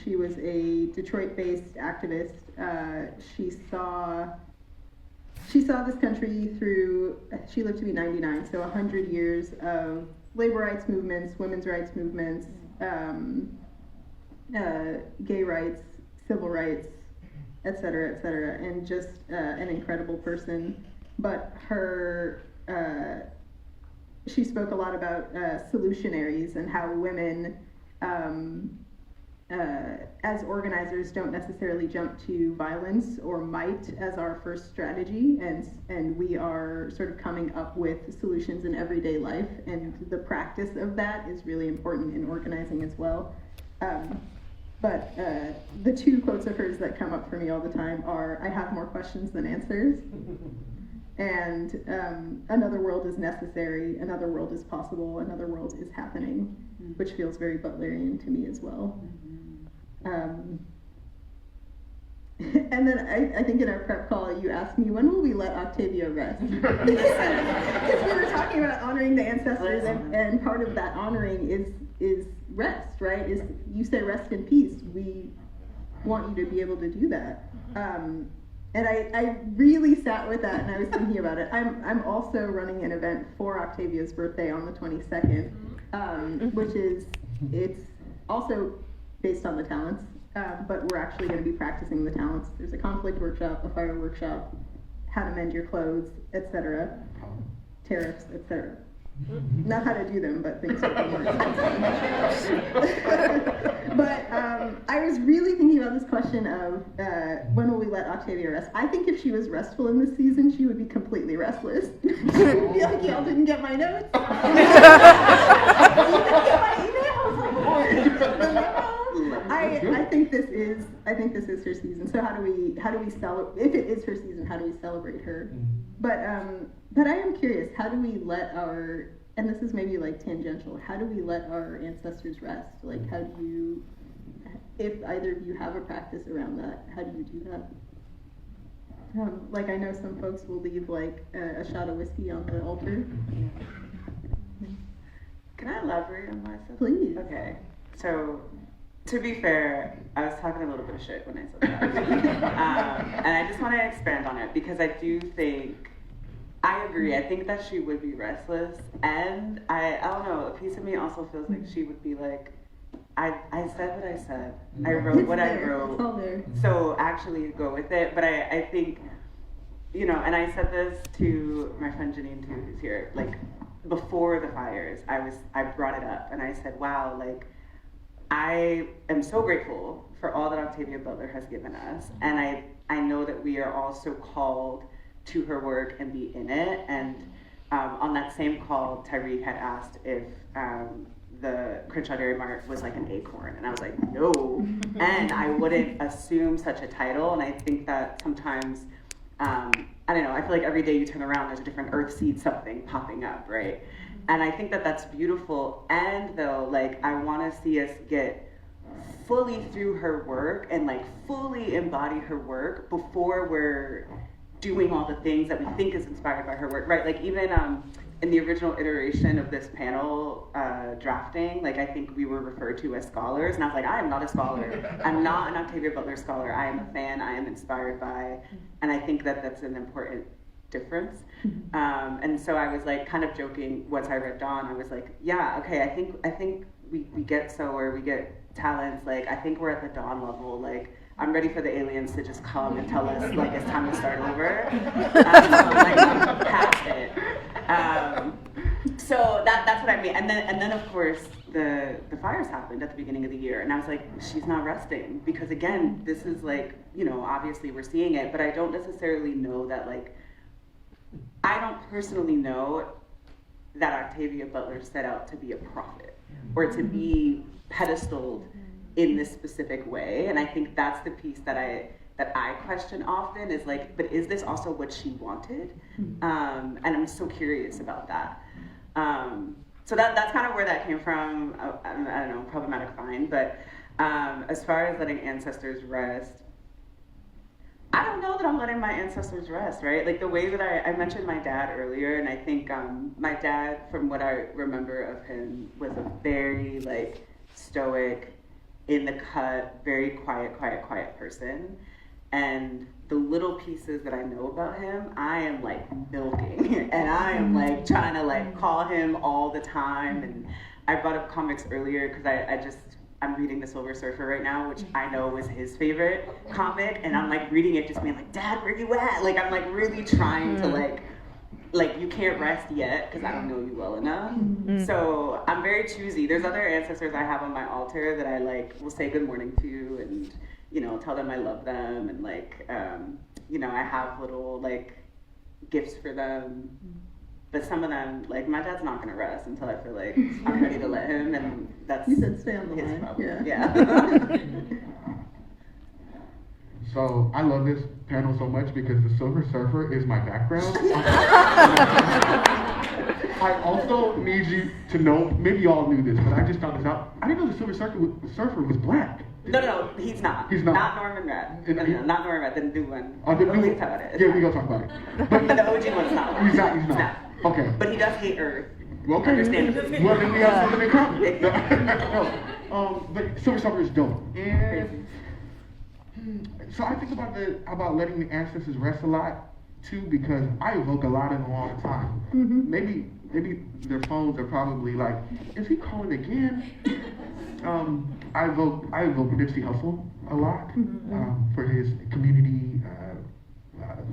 She was a Detroit-based activist. She saw this country through, she lived to be 99, so 100 years of labor rights movements, women's rights movements, gay rights, civil rights, et cetera, and just an incredible person. But she spoke a lot about solutionaries and how women, as organizers, don't necessarily jump to violence or might as our first strategy, and we are sort of coming up with solutions in everyday life, and the practice of that is really important in organizing as well. But the two quotes of hers that come up for me all the time are, "I have more questions than answers," and "Another world is necessary, another world is possible, another world is happening," which feels very Butlerian to me as well. And then I think in our prep call you asked me, when will we let Octavia rest? Because we were talking about honoring the ancestors, and part of that honoring is rest, right? Is you say rest in peace. We want you to be able to do that. And I really sat with that, and I was thinking about it. I'm also running an event for Octavia's birthday on the 22nd, which it's also based on the talents, but we're actually going to be practicing the talents. There's a conflict workshop, a fire workshop, how to mend your clothes, etc., tariffs, etc. Not how to do them, but things that are more expensive. But I was really thinking about this question of when will we let Octavia rest? I think if she was restful in this season, she would be completely restless. She would be like, y'all didn't get my notes. You didn't get my emails. I think this is her season. So how do we celebrate? If it is her season, how do we celebrate her? But I am curious. How do we let and this is maybe like tangential. How do we let our ancestors rest? Like, how do you? If either of you have a practice around that, how do you do that? Like, I know some folks will leave like a shot of whiskey on the altar. Can I elaborate on myself? Please. Okay. So, to be fair, I was talking a little bit of shit when I said that. And I just want to expand on it because I do think, I agree, I think that she would be restless. And I don't know, a piece of me also feels like she would be like, I said what I said. I wrote what I wrote. It's all there. So actually go with it. But I think, and I said this to my friend Janine too, who's here, like before the fires, I brought it up and I said, wow, like, I am so grateful for all that Octavia Butler has given us, and I know that we are all so called to her work and be in it. And on that same call, Tyreek had asked if the Crenshaw Dairy Mart was like an acorn, and I was like, no, and I wouldn't assume such a title. And I think that sometimes, I don't know, I feel like every day you turn around, there's a different earth seed something popping up, right? And I think that that's beautiful. And though, like, I want to see us get fully through her work and like fully embody her work before we're doing all the things that we think is inspired by her work, right? Like, even in the original iteration of this panel drafting, like, I think we were referred to as scholars, and I was like, I am not a scholar. I'm not an Octavia Butler scholar. I am a fan. I am inspired by, and I think that that's an important difference. And so I was like kind of joking once I read Dawn. I was like, yeah, okay, I think we get we get talents. Like, I think we're at the Dawn level. Like, I'm ready for the aliens to just come and tell us like it's time to start over. Like, past it. So that's what I mean. And then of course the fires happened at the beginning of the year, and I was like, she's not resting, because again, this is like, obviously we're seeing it, but I don't necessarily know that like I don't personally know that Octavia Butler set out to be a prophet or to be pedestaled in this specific way. And I think that's the piece that I question often is like, but is this also what she wanted? And I'm so curious about that. So that's kind of where that came from. I don't know, problematic fine. But as far as letting ancestors rest, I don't know that I'm letting my ancestors rest, right? Like the way that I mentioned my dad earlier, and I think my dad, from what I remember of him, was a very like stoic, in the cut, very quiet person. And the little pieces that I know about him, I am like milking, and I am like trying to like call him all the time. And I brought up comics earlier because I'm reading The Silver Surfer right now, which I know was his favorite comic, and I'm like reading it just being like, Dad, where you at? Like I'm like really trying to like you can't rest yet because I don't know you well enough. So I'm very choosy. There's other ancestors I have on my altar that I like will say good morning to, and tell them I love them, and like I have little like gifts for them. But some of them, like my dad's not gonna rest until I feel like I'm ready to let him, and that's You said stay on the his line. problem. Yeah. So I love this panel so much because the Silver Surfer is my background. I also need you to know, maybe you all knew this, but I just found this out. I didn't know the Silver Surfer was black. No, he's not. He's not. Not Norman Red. No, not Norman Red, the new one. Oh, the new We'll one. talk about it. Yeah, we gonna talk about it. But The OG one's not. He's not. Okay. But he does hate Earth. Well, okay. Understandably. Well, then we have something in common. No. But Silver Surfer is dope. And so I think about letting the ancestors rest a lot too, because I evoke a lot of them all the time. Maybe their phones are probably like, is he calling again? I evoke Nipsey Hussle a lot for his community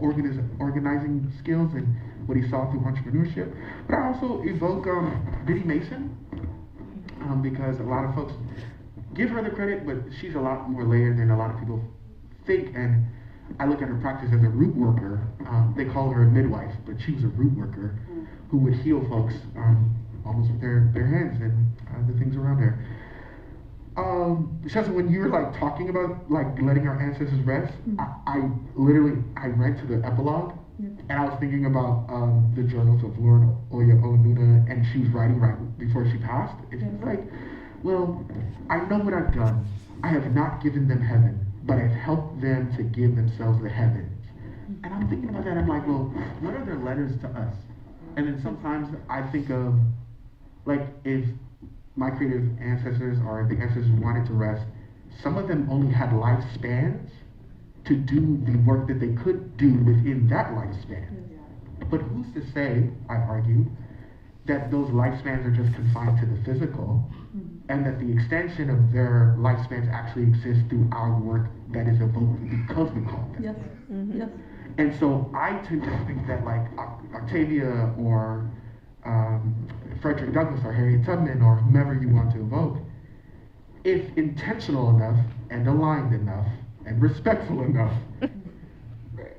organizing skills and what he saw through entrepreneurship. But I also evoke Biddy Mason because a lot of folks give her the credit, but she's a lot more layered than a lot of people think. And I look at her practice as a root worker. They call her a midwife, but she was a root worker who would heal folks almost with their hands and the things around her. Shasta, when you were like talking about like letting our ancestors rest, I read to the epilogue, and I was thinking about the journals of Lauren Oya Onuna, and she was writing right before she passed. And she was like, well, I know what I've done. I have not given them heaven, but I've helped them to give themselves the heavens. And I'm thinking about that. I'm like, well, what are their letters to us? And then sometimes I think of like if my creative ancestors or the ancestors wanted to rest, some of them only had lifespans to do the work that they could do within that lifespan. But who's to say, I argue, that those lifespans are just confined to the physical, and that the extension of their lifespans actually exists through our work that is evoked because we call them. Yes. Yes. And so I tend to think that like Octavia or Frederick Douglass or Harriet Tubman or whomever you want to evoke, if intentional enough and aligned enough and respectful enough,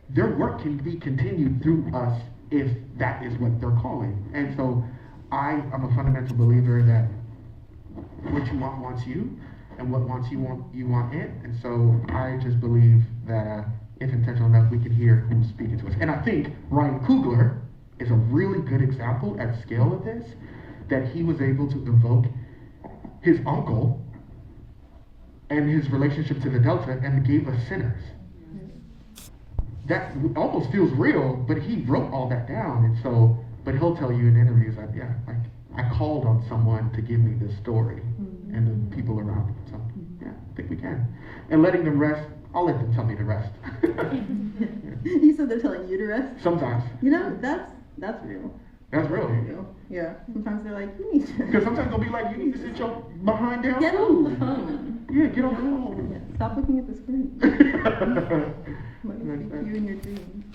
their work can be continued through us if that is what they're calling. And so I am a fundamental believer that what you want wants you, and what wants you want it. And so I just believe that if intentional enough, we can hear who's speaking to us. And I think Ryan Coogler is a really good example at scale of this, that he was able to evoke his uncle and his relationship to the Delta and gave us sinners. That almost feels real, but he wrote all that down. And so, but he'll tell you in interviews that, I called on someone to give me this story and the people around me. So, I think we can. And letting them rest, I'll let them tell me to rest. You said they're telling you to rest? Sometimes. That's real. That's real. Real. Yeah. Sometimes they're like, you need to. Because sometimes they'll be like, you need to sit your behind down. Get on the phone. Yeah, get on the phone. Yeah. Stop looking at the screen. Let me speak to you in your dreams.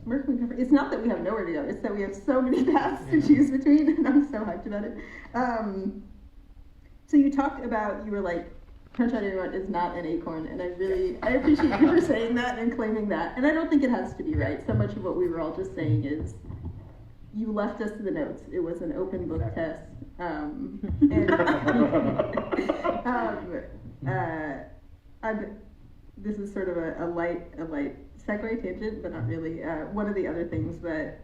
Where can we cover? It's not that we have nowhere to go. It's that we have so many paths to choose between, and I'm so hyped about it. So you talked about, you were like, Crunch on Everyone is not an acorn, and I appreciate you for saying that and claiming that. And I don't think it has to be right. So much of what we were all just saying is, you left us the notes. It was an open book test. This is sort of a light segue tangent, but not really. One of the other things that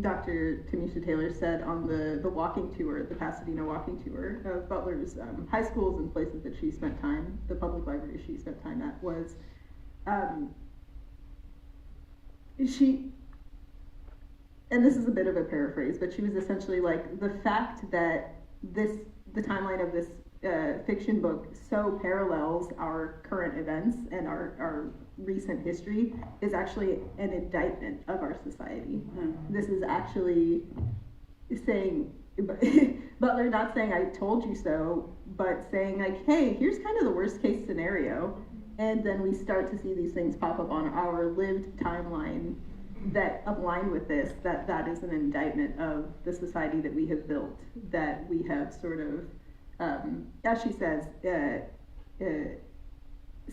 Dr. Tanisha Taylor said on the walking tour, the Pasadena walking tour of Butler's high schools and places that she spent time, the public libraries she spent time at, was she, and this is a bit of a paraphrase, but she was essentially like, the fact that the timeline of this fiction book so parallels our current events and our recent history is actually an indictment of our society. This is actually saying, Butler not saying I told you so, but saying like, hey, here's kind of the worst case scenario, and then we start to see these things pop up on our lived timeline that align with this, that is an indictment of the society that we have built, that we have sort of, as she says,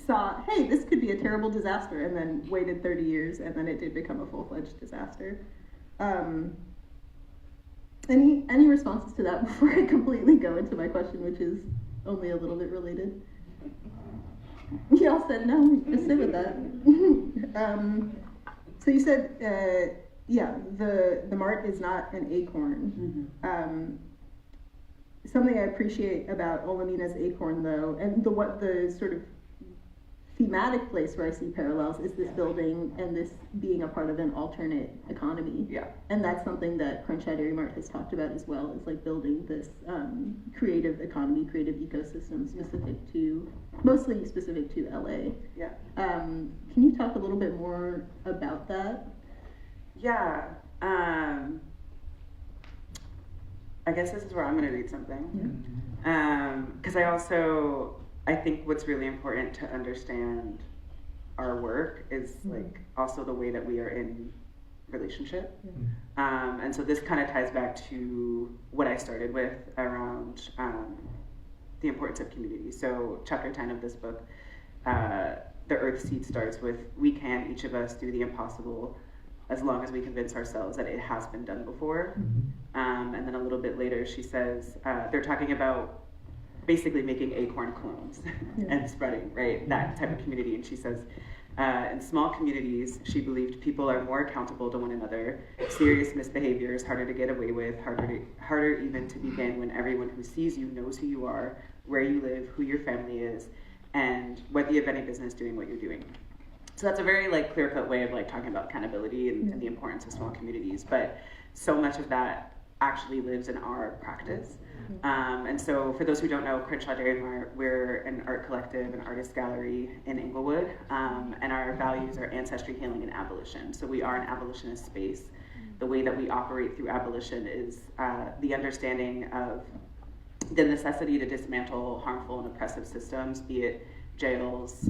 saw, hey, this could be a terrible disaster, and then waited 30 years, and then it did become a full-fledged disaster. Any responses to that before I completely go into my question, which is only a little bit related? Y'all said no, just sit with that. So you said, the mart is not an acorn. Something I appreciate about Olamina's acorn, though, and the sort of thematic place where I see parallels is this building and this being a part of an alternate economy. Yeah. And that's something that Crunchshire Dairy Mart has talked about as well, is like building this creative economy, creative ecosystem mostly specific to LA. Yeah. Can you talk a little bit more about that? Yeah. I guess this is where I'm going to read something. Because I think what's really important to understand our work is like also the way that we are in relationship. And so this kind of ties back to what I started with around the importance of community. So chapter 10 of this book, the Earth Seed starts with, we can, each of us, do the impossible as long as we convince ourselves that it has been done before. And then a little bit later she says, they're talking about basically making acorn clones and spreading, right? That type of community. And she says, in small communities, she believed people are more accountable to one another. Serious misbehavior is harder to get away with, harder even to begin when everyone who sees you knows who you are, where you live, who your family is, and whether you have any business doing what you're doing. So that's a very like clear-cut way of like talking about accountability and the importance of small communities. But so much of that actually lives in our practice. And so for those who don't know, Crenshaw Dairy Mart, we're an art collective, an artist gallery in Inglewood, and our values are ancestry, healing, and abolition. So we are an abolitionist space. The way that we operate through abolition is the understanding of the necessity to dismantle harmful and oppressive systems, be it jails,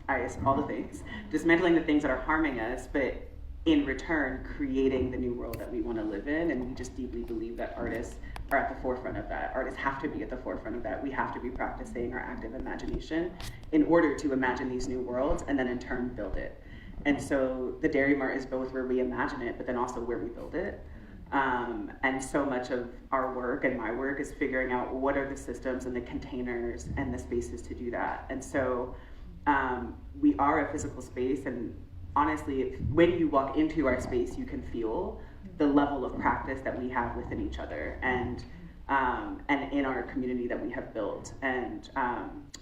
ICE, all the things. Dismantling the things that are harming us, but in return, creating the new world that we want to live in. And we just deeply believe that artists are at the forefront of that. Artists have to be at the forefront of that. We have to be practicing our active imagination in order to imagine these new worlds and then in turn build it. And so the Dairy Mart is both where we imagine it, but then also where we build it. And so much of our work and my work is figuring out what are the systems and the containers and the spaces to do that. And so we are a physical space, and honestly, when you walk into our space, you can feel the level of practice that we have within each other and in our community that we have built. And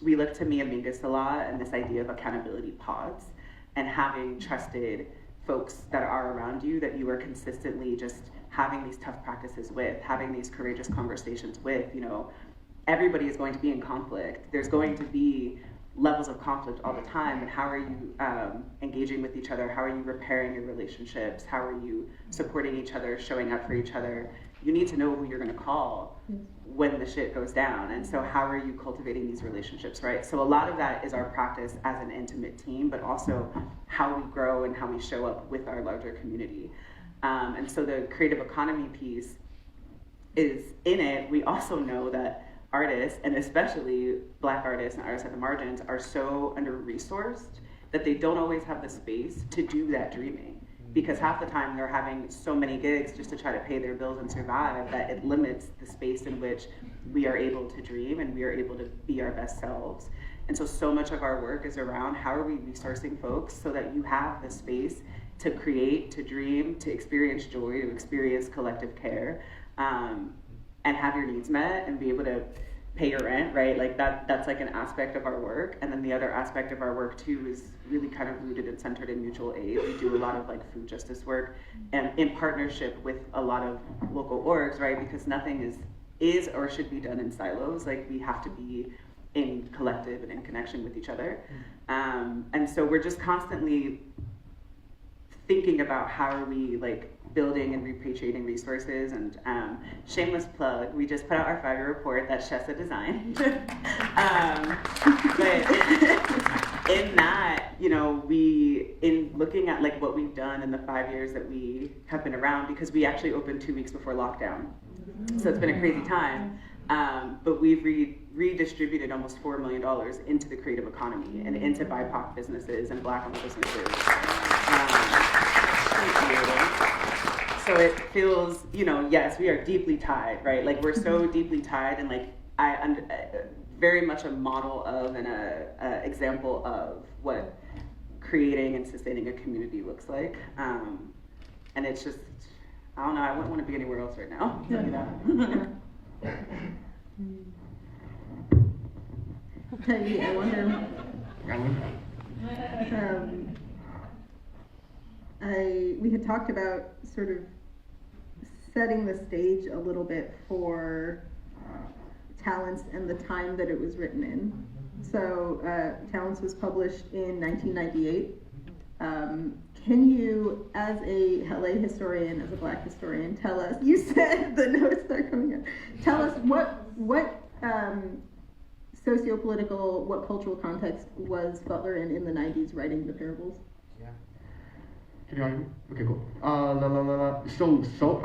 we look to Mia Mingus a lot and this idea of accountability pods and having trusted folks that are around you that you are consistently just having these tough practices with, having these courageous conversations with. You know, everybody is going to be in conflict. There's going to be levels of conflict all the time, and how are you engaging with each other? How are you repairing your relationships? How are you supporting each other, showing up for each other? You need to know who you're going to call when the shit goes down. And so how are you cultivating these relationships, right? So a lot of that is our practice as an intimate team, but also how we grow and how we show up with our larger community. And so the creative economy piece is in it. We also know that artists, and especially Black artists and artists at the margins, are so under-resourced that they don't always have the space to do that dreaming. Because half the time they're having so many gigs just to try to pay their bills and survive that it limits the space in which we are able to dream and we are able to be our best selves. And so much of our work is around how are we resourcing folks so that you have the space to create, to dream, to experience joy, to experience collective care, and have your needs met and be able to pay your rent, right? Like that's like an aspect of our work. And then the other aspect of our work too is really kind of rooted and centered in mutual aid. We do a lot of like food justice work and in partnership with a lot of local orgs, right? Because nothing is or should be done in silos. Like we have to be in collective and in connection with each other. And so we're just constantly thinking about how are we like building and repatriating resources. And shameless plug, we just put out our 5-year report that Shessa designed. But in that, you know, in looking at like what we've done in the 5 years that we have been around, because we actually opened 2 weeks before lockdown. So it's been a crazy time. But we've redistributed almost $4 million into the creative economy and into BIPOC businesses and Black-owned businesses. So it feels, you know, yes, we are deeply tied, right? Like we're so deeply tied, and like very much a model of and a example of what creating and sustaining a community looks like. And it's just, I don't know, I wouldn't want to be anywhere else right now. Tell you that. Hey, I wonder. We had talked about sort of setting the stage a little bit for Talents and the time that it was written in. So Talents was published in 1998. Can you, as a LA historian, as a Black historian, tell us, you said the notes are coming in, tell us what socio-political, what cultural context was Butler in the 90s writing the parables? Yeah. Can you hear me? Okay, cool. So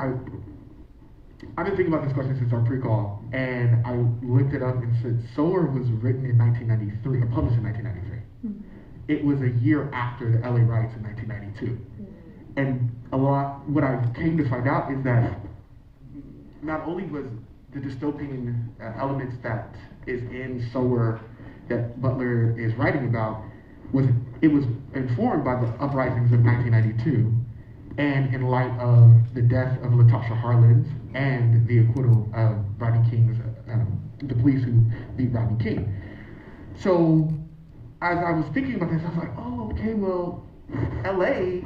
I've been thinking about this question since our pre-call, and I looked it up and said Sower was written in 1993, or published in 1993. Mm-hmm. It was a year after the LA riots in 1992. Mm-hmm. And what I came to find out is that not only was the dystopian elements that is in Sower that Butler is writing about, was informed by the uprisings of 1992, and in light of the death of Latasha Harlins and the acquittal of Rodney King's, the police who beat Rodney King. So as I was thinking about this, I was like, oh, okay, well, LA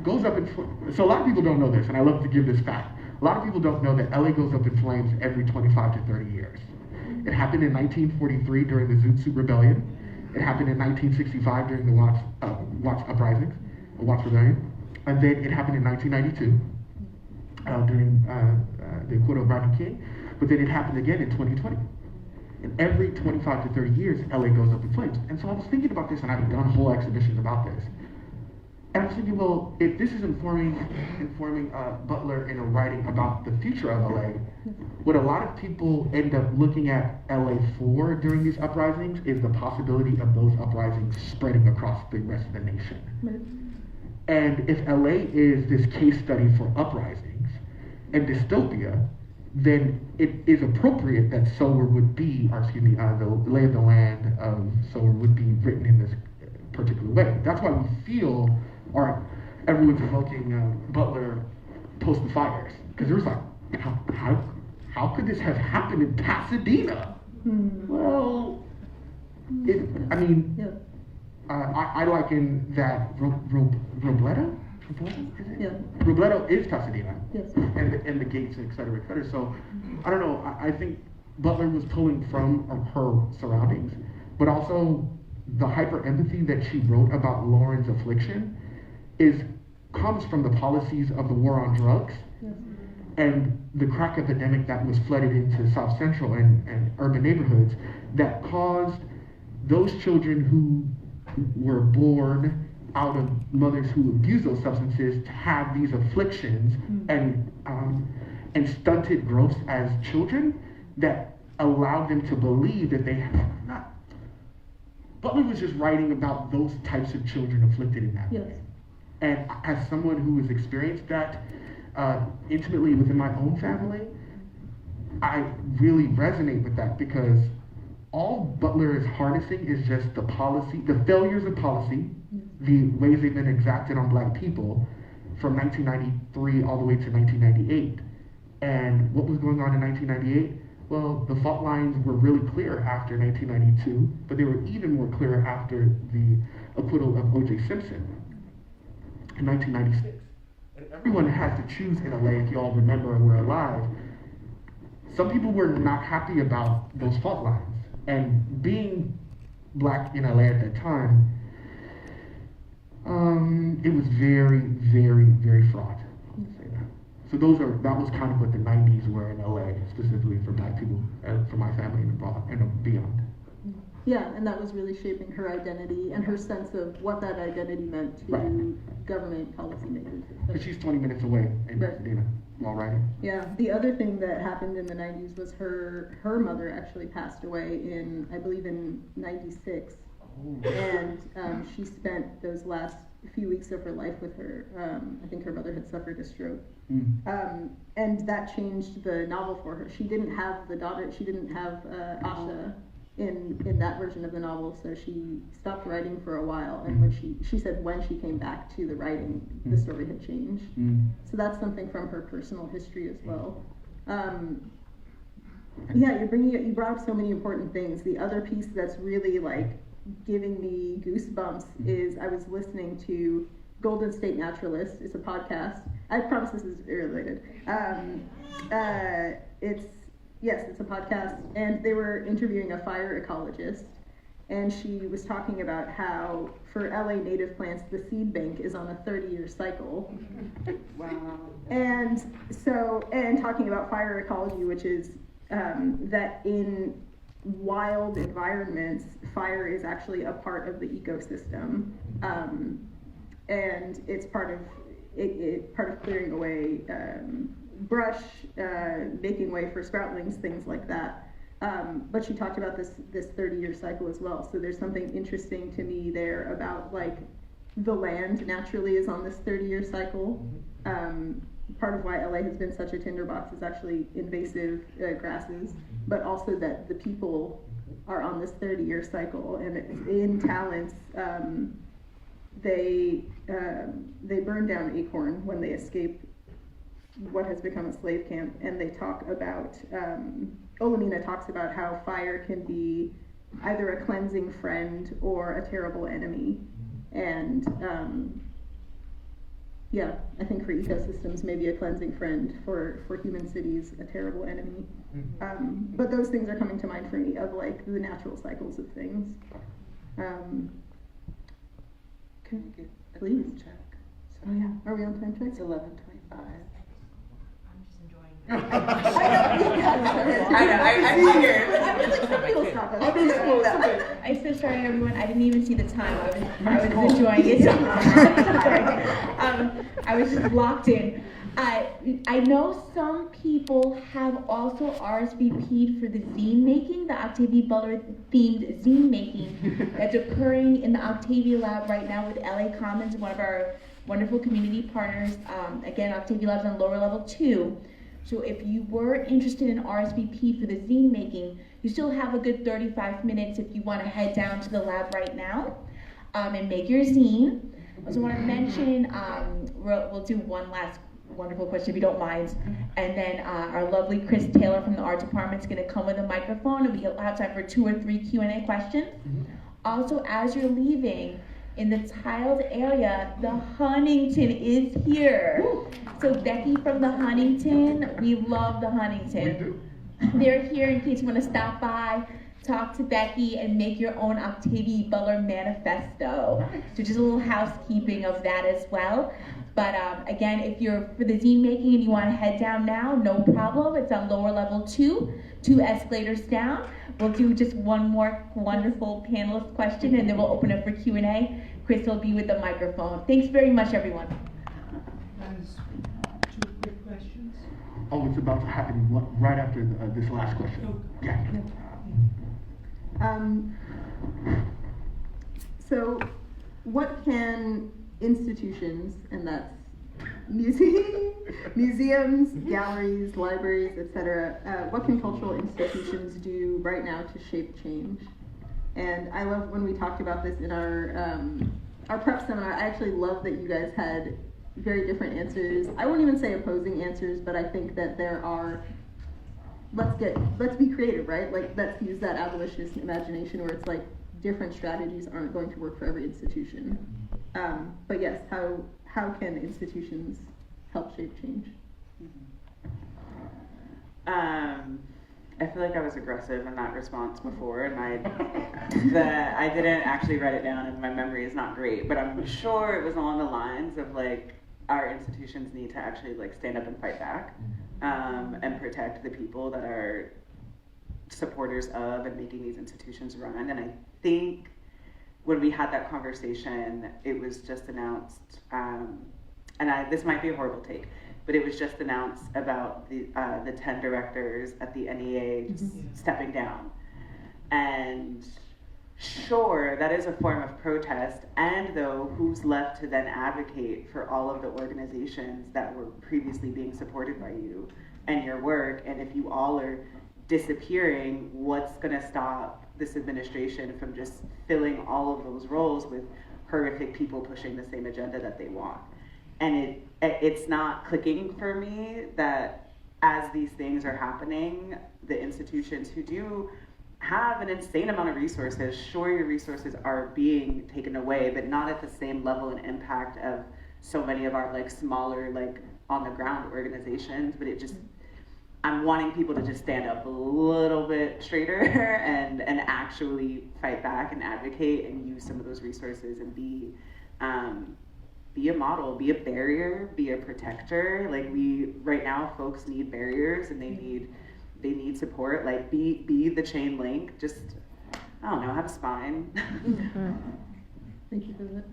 goes up in flames. So a lot of people don't know this, and I love to give this fact. A lot of people don't know that LA goes up in flames every 25 to 30 years. It happened in 1943 during the Zoot Suit Rebellion. It happened in 1965 during the Watts Uprisings, or Watts Rebellion. And then it happened in 1992 during the acquittal of Rodney King. But then it happened again in 2020. And every 25 to 30 years, LA goes up in flames. And so I was thinking about this, and I've done whole exhibitions about this. And I was thinking, well, if this is informing Butler in a writing about the future of LA, what a lot of people end up looking at LA for during these uprisings is the possibility of those uprisings spreading across the rest of the nation. Right. And if LA is this case study for uprisings and dystopia, then it is appropriate that Sower would be, the lay of the land of Sower would be written in this particular way. That's why we feel, or everyone's evoking Butler post the fires, because there's like, how could this have happened in Pasadena? Well, I liken that Robledo? Is it? Yeah. Robledo is Pasadena. Yes. And the gates, et cetera, et cetera. So, I don't know, I think Butler was pulling from her surroundings, but also the hyper empathy that she wrote about Lauren's affliction comes from the policies of the war on drugs. Yes. And the crack epidemic that was flooded into South Central and urban neighborhoods that caused those children who were born out of mothers who abused those substances to have these afflictions and stunted growth as children that allowed them to believe that they had not. Butler was just writing about those types of children afflicted in that way. And as someone who has experienced that intimately within my own family, I really resonate with that, because all Butler is harnessing is just the policy, the failures of policy, the ways they've been exacted on Black people from 1993 all the way to 1998. And what was going on in 1998? Well, the fault lines were really clear after 1992, but they were even more clear after the acquittal of O.J. Simpson in 1996. And everyone had to choose in LA, if you all remember and were alive. Some people were not happy about those fault lines. And being Black in LA at that time, it was very, very, very fraught. I'll say that. So that was kind of what the 90s were in LA, specifically for Black people, for my family and beyond. Yeah, and that was really shaping her identity and her sense of what that identity meant to government policymakers. But she's 20 minutes away in Pasadena while writing. Yeah, the other thing that happened in the 90s was her mother actually passed away I believe in 96. Oh. And she spent those last few weeks of her life with her. I think her mother had suffered a stroke. And that changed the novel for her. She didn't have the daughter, she didn't have Asha in that version of the novel, so she stopped writing for a while, and when she said when she came back to the writing, the story had changed. So that's something from her personal history as well. Yeah, you brought up so many important things. The other piece that's really like giving me goosebumps is I was listening to Golden State Naturalist. It's a podcast. I promise this is related. It's a podcast, and they were interviewing a fire ecologist, and she was talking about how for LA native plants, the seed bank is on a 30-year cycle. Wow. And talking about fire ecology, which is that in wild environments, fire is actually a part of the ecosystem, and it's part of clearing away brush, making way for sproutlings, things like that. But she talked about this 30-year cycle as well. So there's something interesting to me there about like the land naturally is on this 30-year cycle. Part of why LA has been such a tinderbox is actually invasive grasses, but also that the people are on this 30-year cycle. And in Talents, they burn down Acorn when they escape what has become a slave camp, and they talk about, Olamina talks about how fire can be either a cleansing friend or a terrible enemy. And I think for ecosystems, maybe a cleansing friend, for human cities, a terrible enemy. But those things are coming to mind for me of like the natural cycles of things. Can we get a Please. time check? Oh yeah, are we on time check? It's 11:25. I I'm so sorry, everyone. I didn't even see the time. I was enjoying it. Sorry. I was just locked in. I know some people have also RSVP'd for the zine making, the Octavia Butler themed zine making that's occurring in the Octavia Lab right now with LA Commons, one of our wonderful community partners. Again, Octavia Lab's on lower level 2. So if you were interested in RSVP for the zine making, you still have a good 35 minutes if you want to head down to the lab right now and make your zine. I also want to mention, we'll do one last wonderful question if you don't mind. And then our lovely Chris Taylor from the art department is going to come with a microphone, and we'll have time for 2 or 3 Q&A questions. Also, as you're leaving, in the tiled area, the Huntington is here. So Becky from the Huntington, we love the Huntington. They're here in case you want to stop by, talk to Becky, and make your own Octavia Butler manifesto. So just a little housekeeping of that as well. But again, if you're for the zine making and you want to head down now, no problem. It's on lower level 2, 2 escalators down. We'll do just one more wonderful panelist question, and then we'll open up for Q&A. Chris will be with the microphone. Thanks very much, everyone. 2 quick questions. Oh, it's about to happen right after this last question. Yeah. So, what can institutions, and that's museums, galleries, libraries, etc., what can cultural institutions do right now to shape change? And I love when we talked about this in our prep seminar. I actually love that you guys had very different answers. I won't even say opposing answers, but I think that there are, let's be creative, right? Like, let's use that abolitionist imagination where it's like different strategies aren't going to work for every institution. But yes, how can institutions help shape change? I feel like I was aggressive in that response before, and I didn't actually write it down, and my memory is not great, but I'm sure it was along the lines of like, our institutions need to actually like stand up and fight back, and protect the people that are supporters of and making these institutions run. And I think when we had that conversation, it was just announced, this might be a horrible take, but it was just announced about the 10 directors at the NEA just stepping down. And sure, that is a form of protest, and though, who's left to then advocate for all of the organizations that were previously being supported by you and your work? And if you all are disappearing, what's gonna stop this administration from just filling all of those roles with horrific people pushing the same agenda that they want? And it's not clicking for me that as these things are happening, the institutions who do have an insane amount of resources, sure, your resources are being taken away, but not at the same level and impact of so many of our like smaller, like on the ground organizations. But it just, I'm wanting people to just stand up a little bit straighter and actually fight back and advocate and use some of those resources and be a model, be a barrier, be a protector. Like, right now, folks need barriers and they need support. Like, be the chain link. Just, I don't know, have a spine. Thank you for that.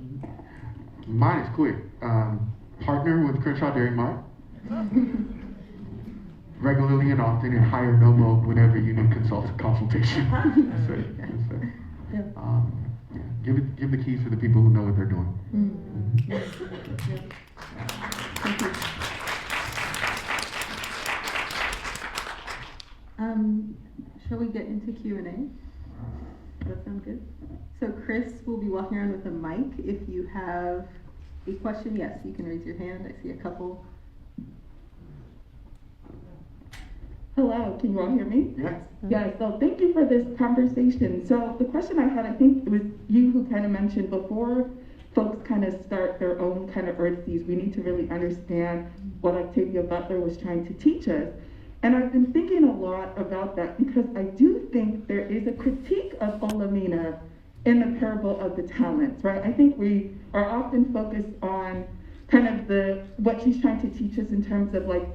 Mine is quick. Partner with Crenshaw Dairy Mart regularly and often, and hire NOMMO whenever you need consultation. That's it. That's it. Yeah. Give the keys to the people who know what they're doing. Yeah. Thank you. Shall we get into Q&A? Does that sound good? So Chris will be walking around with a mic. If you have a question, yes, you can raise your hand. I see a couple. Hello, can you all hear me? Yes. Yes, so thank you for this conversation. So the question I had, I think it was you who kind of mentioned before folks kind of start their own kind of earthseas, we need to really understand what Octavia Butler was trying to teach us. And I've been thinking a lot about that because I do think there is a critique of Olamina in the parable of the talents, right? I think we are often focused on kind of what she's trying to teach us in terms of like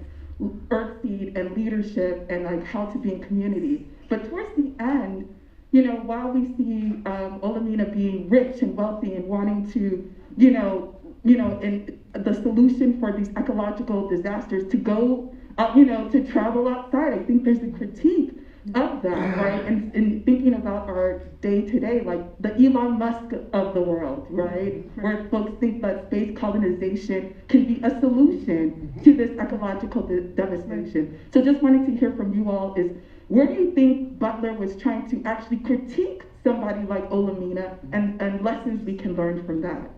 earthseed and leadership and like how to be in community. But towards the end, you know, while we see Olamina being rich and wealthy and wanting to, in the solution for these ecological disasters to go, to travel outside, I think there's a critique of that, right? And thinking about our day-to-day, like the Elon Musk of the world, right? Where folks think that space colonization can be a solution to this ecological devastation. So just wanted to hear from you all is, where do you think Butler was trying to actually critique somebody like Olamina and lessons we can learn from that?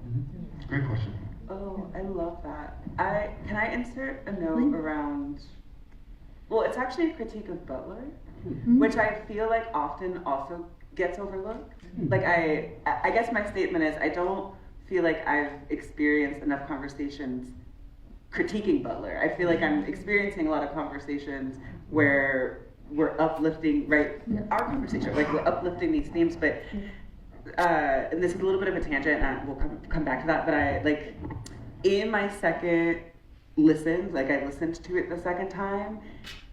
It's a great question. Oh, I love that. Can I insert a note around, well, it's actually a critique of Butler, which I feel like often also gets overlooked. Like, I guess my statement is, I don't feel like I've experienced enough conversations critiquing Butler. I feel like I'm experiencing a lot of conversations where we're uplifting, right, our conversation, like we're uplifting these themes, but, and this is a little bit of a tangent, and we'll come back to that, but I, like, in my second listen, like I listened to it the second time,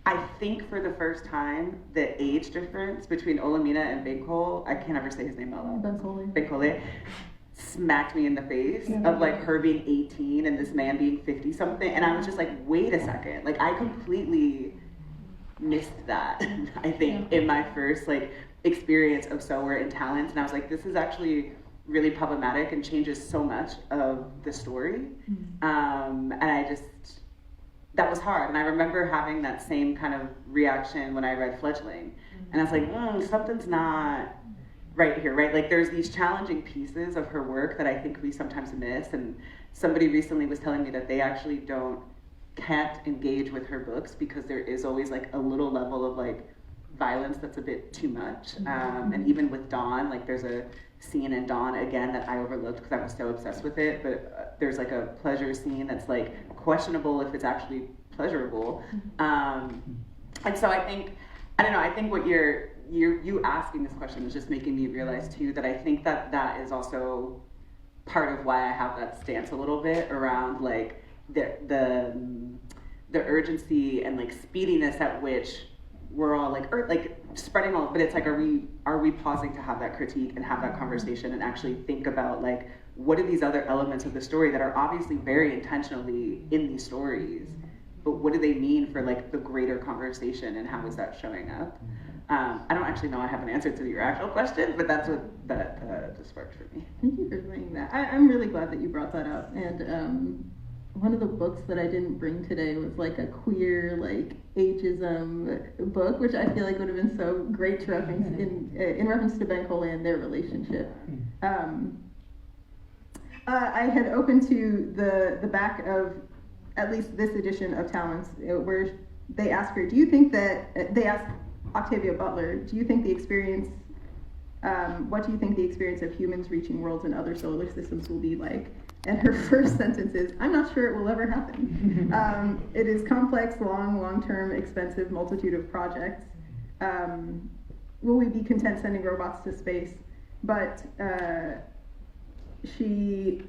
I think for the first time, the age difference between Olamina and Benkole, I can't ever say his name out loud. Benkole. Benkole smacked me in the face of like her being 18 and this man being 50 something, and I was just like, wait a second, like I completely missed that. I think in my first like experience of Sower and Talents, and I was like, this is actually really problematic and changes so much of the story. And that was hard. And I remember having that same kind of reaction when I read Fledgling, and I was like, something's not right here, right? Like there's these challenging pieces of her work that I think we sometimes miss. And somebody recently was telling me that they actually can't engage with her books because there is always like a little level of like violence that's a bit too much. And even with Dawn, like there's a scene in Dawn again that I overlooked because I was so obsessed with it, but there's like a pleasure scene that's like questionable if it's actually pleasurable. And so I think what you asking this question is just making me realize too that I think that is also part of why I have that stance a little bit around like the urgency and like speediness at which we're all like spreading all, but it's like, are we pausing to have that critique and have that conversation and actually think about like, what are these other elements of the story that are obviously very intentionally in these stories, but what do they mean for like the greater conversation and how is that showing up? I don't actually know I have an answer to your actual question, but that's what that just sparked for me. Thank you for saying that. I'm really glad that you brought that up. And one of the books that I didn't bring today was like a queer, like ageism book, which I feel like would have been so great to reference in reference to Ben Coley and their relationship. I had opened to the back of at least this edition of Talents, where they ask her, they ask Octavia Butler, do you think the experience, what do you think the experience of humans reaching worlds in other solar systems will be like? And her first sentence is, I'm not sure it will ever happen. It is complex, long-term, expensive multitude of projects. Will we be content sending robots to space? But she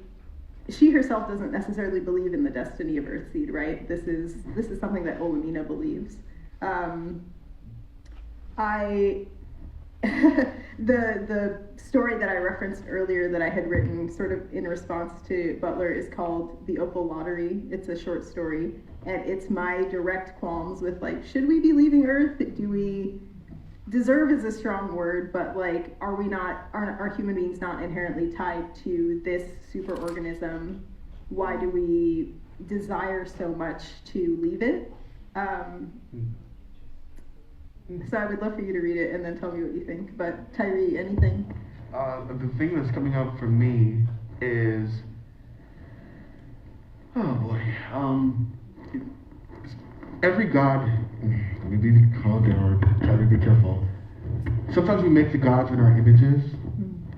herself doesn't necessarily believe in the destiny of Earthseed, right? This is something that Olamina believes. The story that I referenced earlier that I had written sort of in response to Butler is called The Opal Lottery. It's a short story, and it's my direct qualms with like, should we be leaving Earth? Do we deserve is a strong word, but like, are human beings not inherently tied to this superorganism? Why do we desire so much to leave it? So I would love for you to read it and then tell me what you think. But Tyree, anything? The thing that's coming up for me is, oh boy, every god, let me be called or try to be careful. Sometimes we make the gods in our images,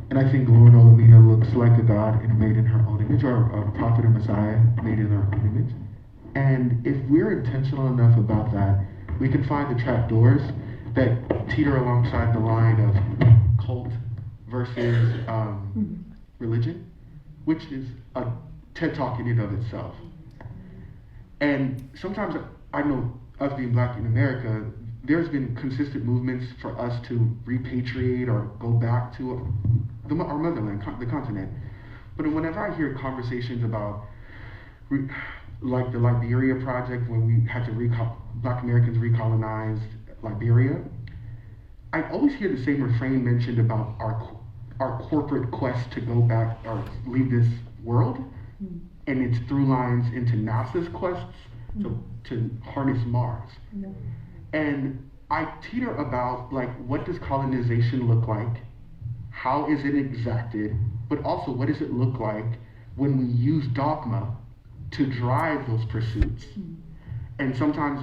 and I think Lauren Olamina looks like a god and made in her own image, or a prophet or messiah made in her own image. And if we're intentional enough about that, we can find the trapdoors that teeter alongside the line of cult versus religion, which is a TED Talk in and of itself. And sometimes I know, us being Black in America, there's been consistent movements for us to repatriate or go back to our motherland, the continent. But whenever I hear conversations about like the Liberia project, when we had to Black Americans recolonized Liberia, I always hear the same refrain mentioned about our corporate quest to go back or leave this world, and its through lines into NASA's quests to harness Mars. And I teeter about like, what does colonization look like? How is it exacted? But also, what does it look like when we use dogma to drive those pursuits? And sometimes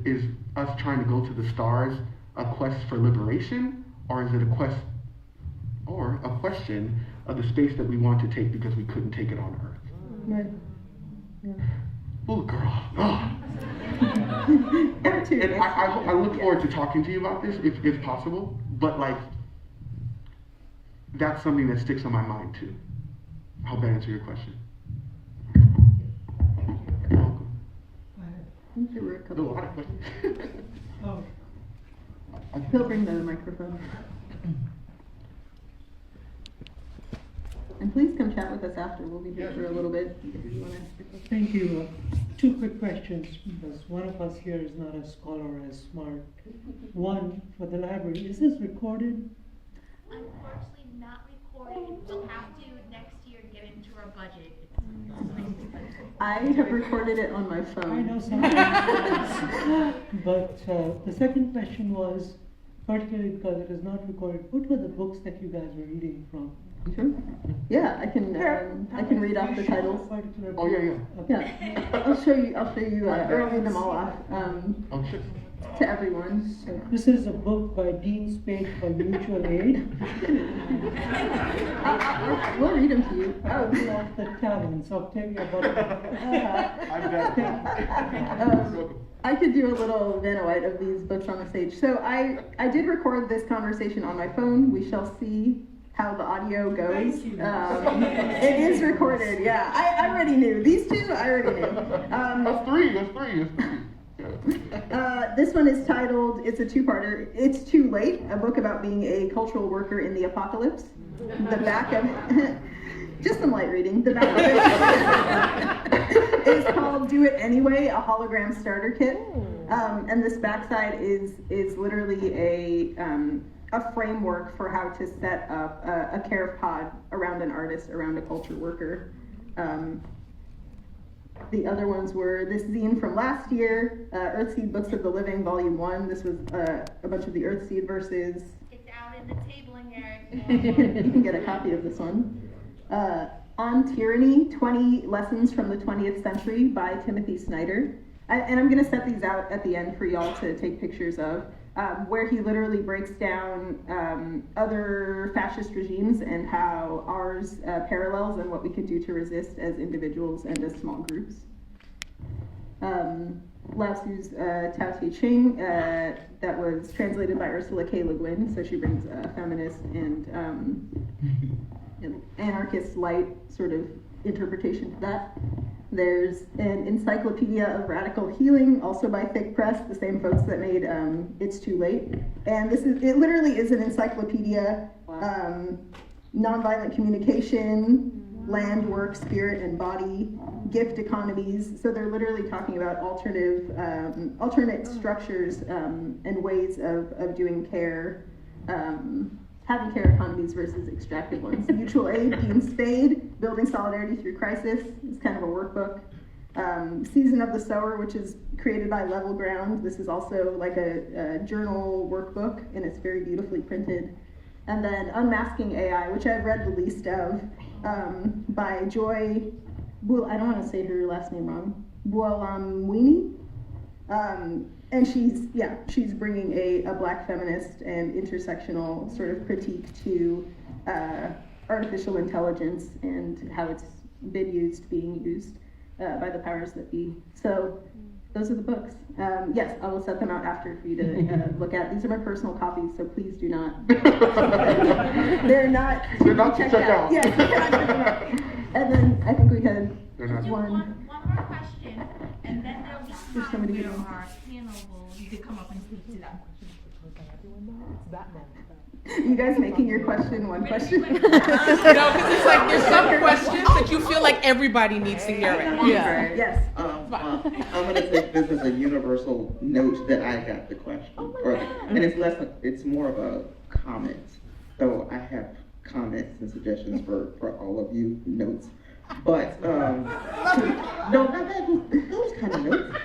is us trying to go to the stars a quest for liberation, or is it a question of the space that we want to take because we couldn't take it on Earth? Right. Yeah. Oh, girl. Oh. and I look forward to talking to you about this if possible, but like, that's something that sticks on my mind too. I hope that answers your question. You're welcome. I think there were a couple. A lot of questions. Oh. He'll bring the microphone. And please come chat with us after. We'll be here for a little bit. If you want to. Thank you. Two quick questions, because one of us here is not as scholar or as smart. One, for the library, is this recorded? Unfortunately, not recorded. We'll have to next year get into our budget. I have recorded it on my I phone. know sometimes. But the second question was, particularly because it is not recorded, what were the books that you guys were reading from? Sure. Yeah, I can read off the titles. Particular Oh, yeah, book? Yeah, I'll show you. I'll read them all off Oh, shit. to everyone. So this is a book by Dean Spade called Mutual Aid. We'll read them to you. Of the Talents, Octavia Butler. I could do a little Vanna White of these books on the stage. So I did record this conversation on my phone. We shall see how the audio goes. It is recorded, yeah. I already knew. These two, I already knew. That's three. This one is titled, it's a two-parter, It's Too Late, a book about being a cultural worker in the apocalypse. The back of, just some light reading, the back of it is called Do It Anyway, a hologram starter kit. And this backside is literally a framework for how to set up a care pod around an artist, around a culture worker. The other ones were this zine from last year, Earthseed Books of the Living, Volume 1. This was a bunch of the Earthseed verses. It's out in the tabling area. You can get a copy of this one. On Tyranny, 20 Lessons from the 20th Century by Timothy Snyder. And I'm going to set these out at the end for y'all to take pictures of, where he literally breaks down other fascist regimes and how ours parallels and what we can do to resist as individuals and as small groups. Lao Tzu's Tao Te Ching, that was translated by Ursula K. Le Guin, so she brings a feminist and anarchist light sort of interpretation to that. There's an Encyclopedia of Radical Healing, also by Thick Press, the same folks that made It's Too Late. And it literally is an encyclopedia, nonviolent communication, land, work, spirit, and body, gift economies. So they're literally talking about alternate structures and ways of doing care, having care economies versus extractive ones. Mutual Aid, Dean Spade, Building Solidarity Through Crisis is kind of a workbook. Season of the Sower, which is created by Level Ground. This is also like a journal workbook, and it's very beautifully printed. And then Unmasking AI, which I've read the least of, by Joy, I don't want to say her last name wrong, Buolamwini. And she's bringing a Black feminist and intersectional sort of critique to artificial intelligence and how it's being used by the powers that be. So those are the books. Yes, I will set them out after for you to look at. These are my personal copies, so please do not. They're not to check out. Yeah, you cannot check them out. And then I think we had one more question, and then there'll be There's time somebody where getting- our panel you could come up and speak to that question. You guys making your question one question? No, because it's like there's some questions that you feel like everybody needs to hear it. Yeah. Yes. I'm going to take this as a universal note that I got the question, and it's more of a comment. So I have comments and suggestions for all of you notes, but no, not that, those kind of notes.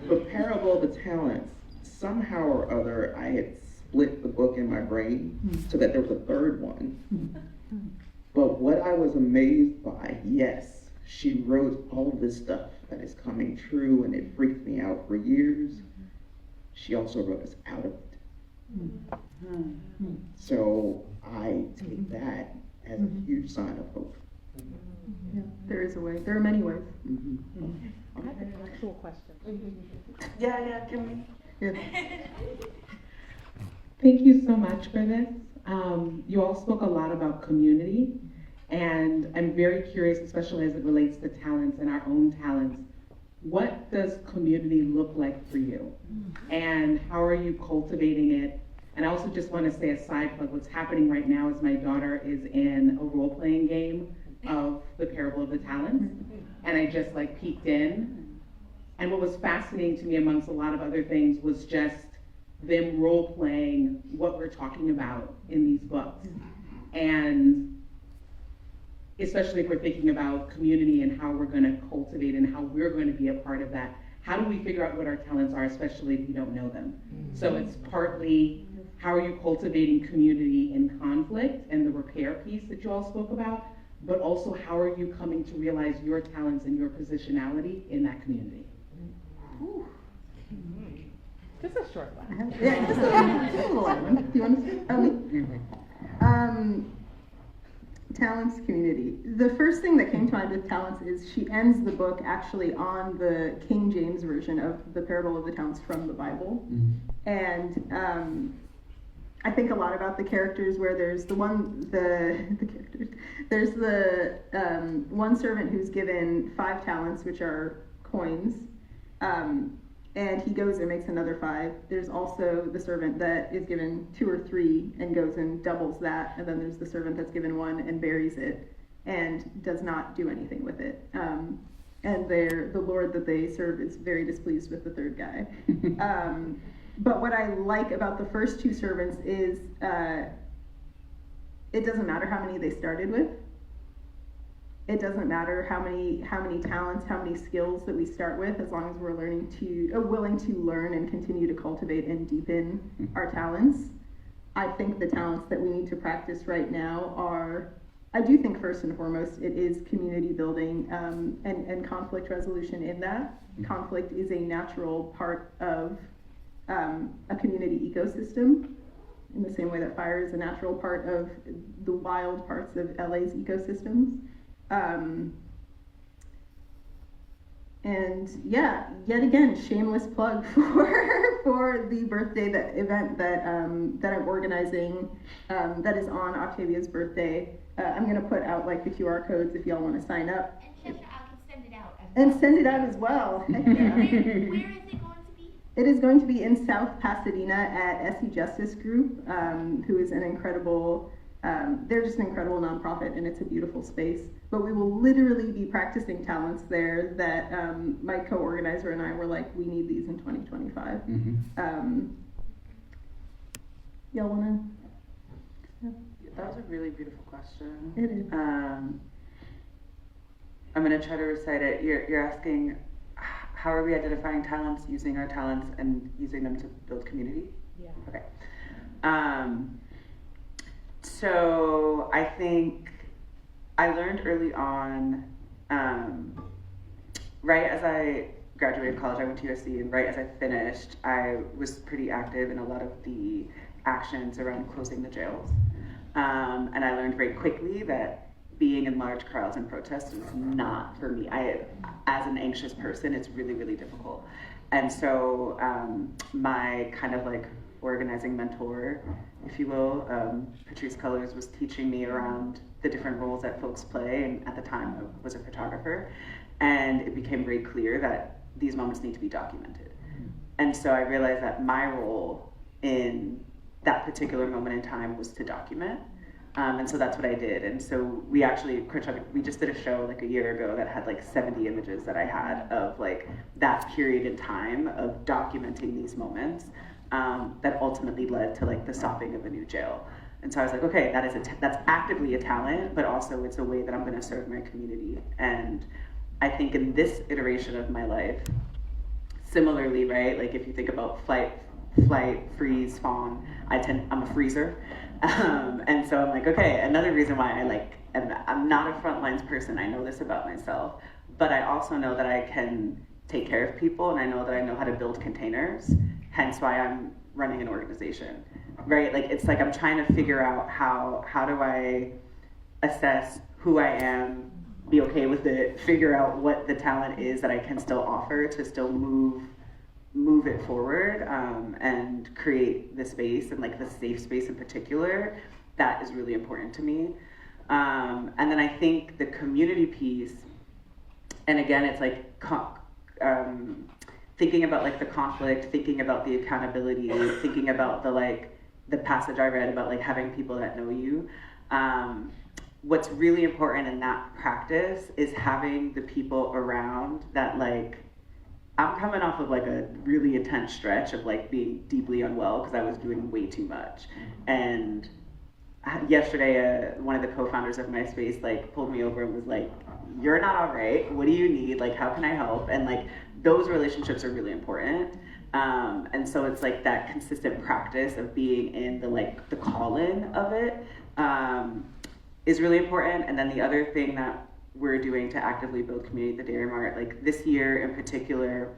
The Parable of the Talents. Somehow or other, I had split the book in my brain so that there was a third one. But what I was amazed by, yes, she wrote all this stuff that is coming true and it freaked me out for years. She also wrote us out of it. So I take that as a huge sign of hope. Yeah, there is a way. There are many ways. I have an actual question. Yeah, can we? Yes. Thank you so much for this. You all spoke a lot about community, and I'm very curious, especially as it relates to talents and our own talents. What does community look like for you? And how are you cultivating it? And I also just want to say a side plug, what's happening right now is my daughter is in a role-playing game of the Parable of the Talents, and I just like peeked in. And what was fascinating to me amongst a lot of other things was just them role-playing what we're talking about in these books. And especially if we're thinking about community and how we're going to cultivate and how we're going to be a part of that, how do we figure out what our talents are, especially if we don't know them? So it's partly how are you cultivating community in conflict and the repair piece that you all spoke about, but also how are you coming to realize your talents and your positionality in that community? Just a short one. Yeah, just a little one. Do you want to say? Talents community. The first thing that came to mind with talents is she ends the book actually on the King James version of the Parable of the Talents from the Bible. And I think a lot about the characters where there's the characters. There's the one servant who's given 5 talents, which are coins. And he goes and makes another 5. There's also the servant that is given 2 or 3 and goes and doubles that. And then there's the servant that's given 1 and buries it and does not do anything with it. And the Lord that they serve is very displeased with the third guy. But what I like about the first 2 servants is it doesn't matter how many they started with. It doesn't matter how many talents, how many skills that we start with, as long as we're willing to learn and continue to cultivate and deepen our talents. I think the talents that we need to practice right now are, I do think first and foremost, it is community building and conflict resolution in that. Conflict is a natural part of a community ecosystem, in the same way that fire is a natural part of the wild parts of LA's ecosystems. And yeah, yet again, shameless plug for the birthday event that I'm organizing that is on Octavia's birthday. I'm gonna put out like the QR codes if y'all want to sign up. And Kesha, I can send it out. And send it out as well. Heck yeah. Where is it going to be? It is going to be in South Pasadena at SE Justice Group, who is an incredible. They're just an incredible nonprofit, and it's a beautiful space. But we will literally be practicing talents there that my co-organizer and I were like, we need these in 2025. Y'all wanna? That was a really beautiful question. It is. I'm gonna try to recite it. You're asking, how are we identifying talents, using our talents, and using them to build community? Yeah. Okay. So I think I learned early on, right as I graduated college, I went to USC, and right as I finished, I was pretty active in a lot of the actions around closing the jails. And I learned very quickly that being in large crowds and protests is not for me. As an anxious person, it's really, really difficult. And so my kind of like organizing mentor, if you will, Patrice Cullors, was teaching me around the different roles that folks play, and at the time I was a photographer, and it became very clear that these moments need to be documented. And so I realized that my role in that particular moment in time was to document, and so that's what I did. And so we just did a show like a year ago that had like 70 images that I had of like that period in time of documenting these moments. That ultimately led to like the stopping of a new jail. And so I was like, okay, that's actively a talent, but also it's a way that I'm going to serve my community. And I think in this iteration of my life, similarly, right, like if you think about flight, freeze, fawn, I'm a freezer. And so I'm like, okay, another reason why I'm not a frontlines person, I know this about myself, but I also know that I can take care of people, and I know that I know how to build containers, hence why I'm running an organization, right? Like, it's like I'm trying to figure out how do I assess who I am, be okay with it, figure out what the talent is that I can still offer to still move it forward, and create the space, and like the safe space in particular. That is really important to me. And then I think the community piece, and again, it's like thinking about like the conflict, thinking about the accountability, thinking about the like the passage I read about like having people that know you. What's really important in that practice is having the people around that like, I'm coming off of like a really intense stretch of like being deeply unwell because I was doing way too much. And yesterday, one of the co-founders of my space like pulled me over and was like, "You're not all right. What do you need? Like, how can I help?" And like those relationships are really important. And so it's like that consistent practice of being in the like the call-in of it is really important. And then the other thing that we're doing to actively build community at the Dairy Mart, like this year in particular,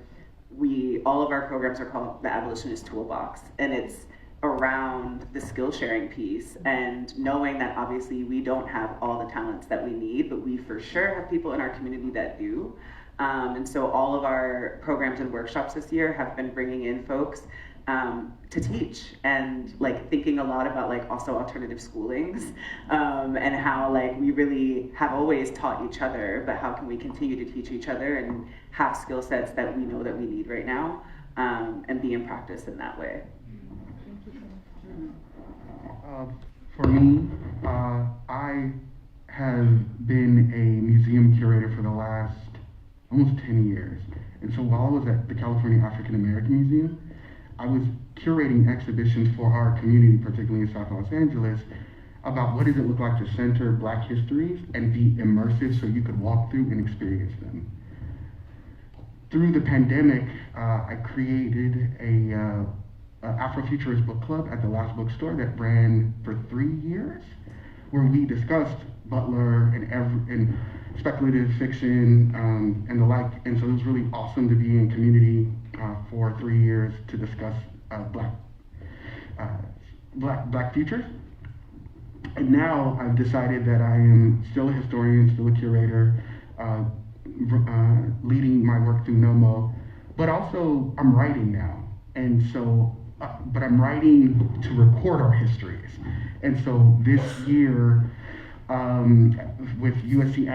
all of our programs are called the Abolitionist Toolbox, and it's around the skill sharing piece and knowing that obviously we don't have all the talents that we need, but we for sure have people in our community that do. And so all of our programs and workshops this year have been bringing in folks to teach and like thinking a lot about like also alternative schoolings and how like we really have always taught each other, but how can we continue to teach each other and have skill sets that we know that we need right now and be in practice in that way. For me, I have been a museum curator for the last almost 10 years. And so while I was at the California African American Museum, I was curating exhibitions for our community, particularly in South Los Angeles, about what does it look like to center Black histories and be immersive so you could walk through and experience them. Through the pandemic, I created a Afrofuturist book club at the last bookstore that ran for 3 years, where we discussed Butler and speculative fiction and the like. And so it was really awesome to be in community for 3 years to discuss Black futures. And now I've decided that I am still a historian, still a curator, leading my work through NOMMO, but also I'm writing now. And so, but I'm writing to record our histories. And so this year, with USC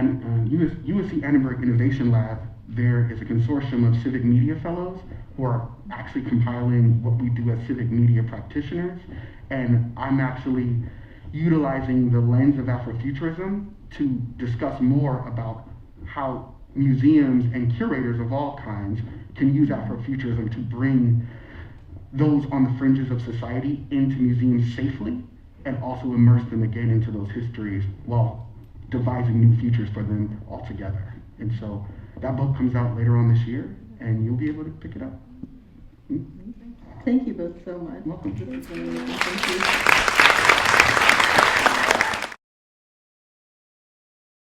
Annenberg Innovation Lab, there is a consortium of civic media fellows who are actually compiling what we do as civic media practitioners. And I'm actually utilizing the lens of Afrofuturism to discuss more about how museums and curators of all kinds can use Afrofuturism to bring those on the fringes of society into museums safely and also immerse them again into those histories while devising new futures for them altogether. And so that book comes out later on this year, and you'll be able to pick it up. Thank you both so much. Welcome. Thank you.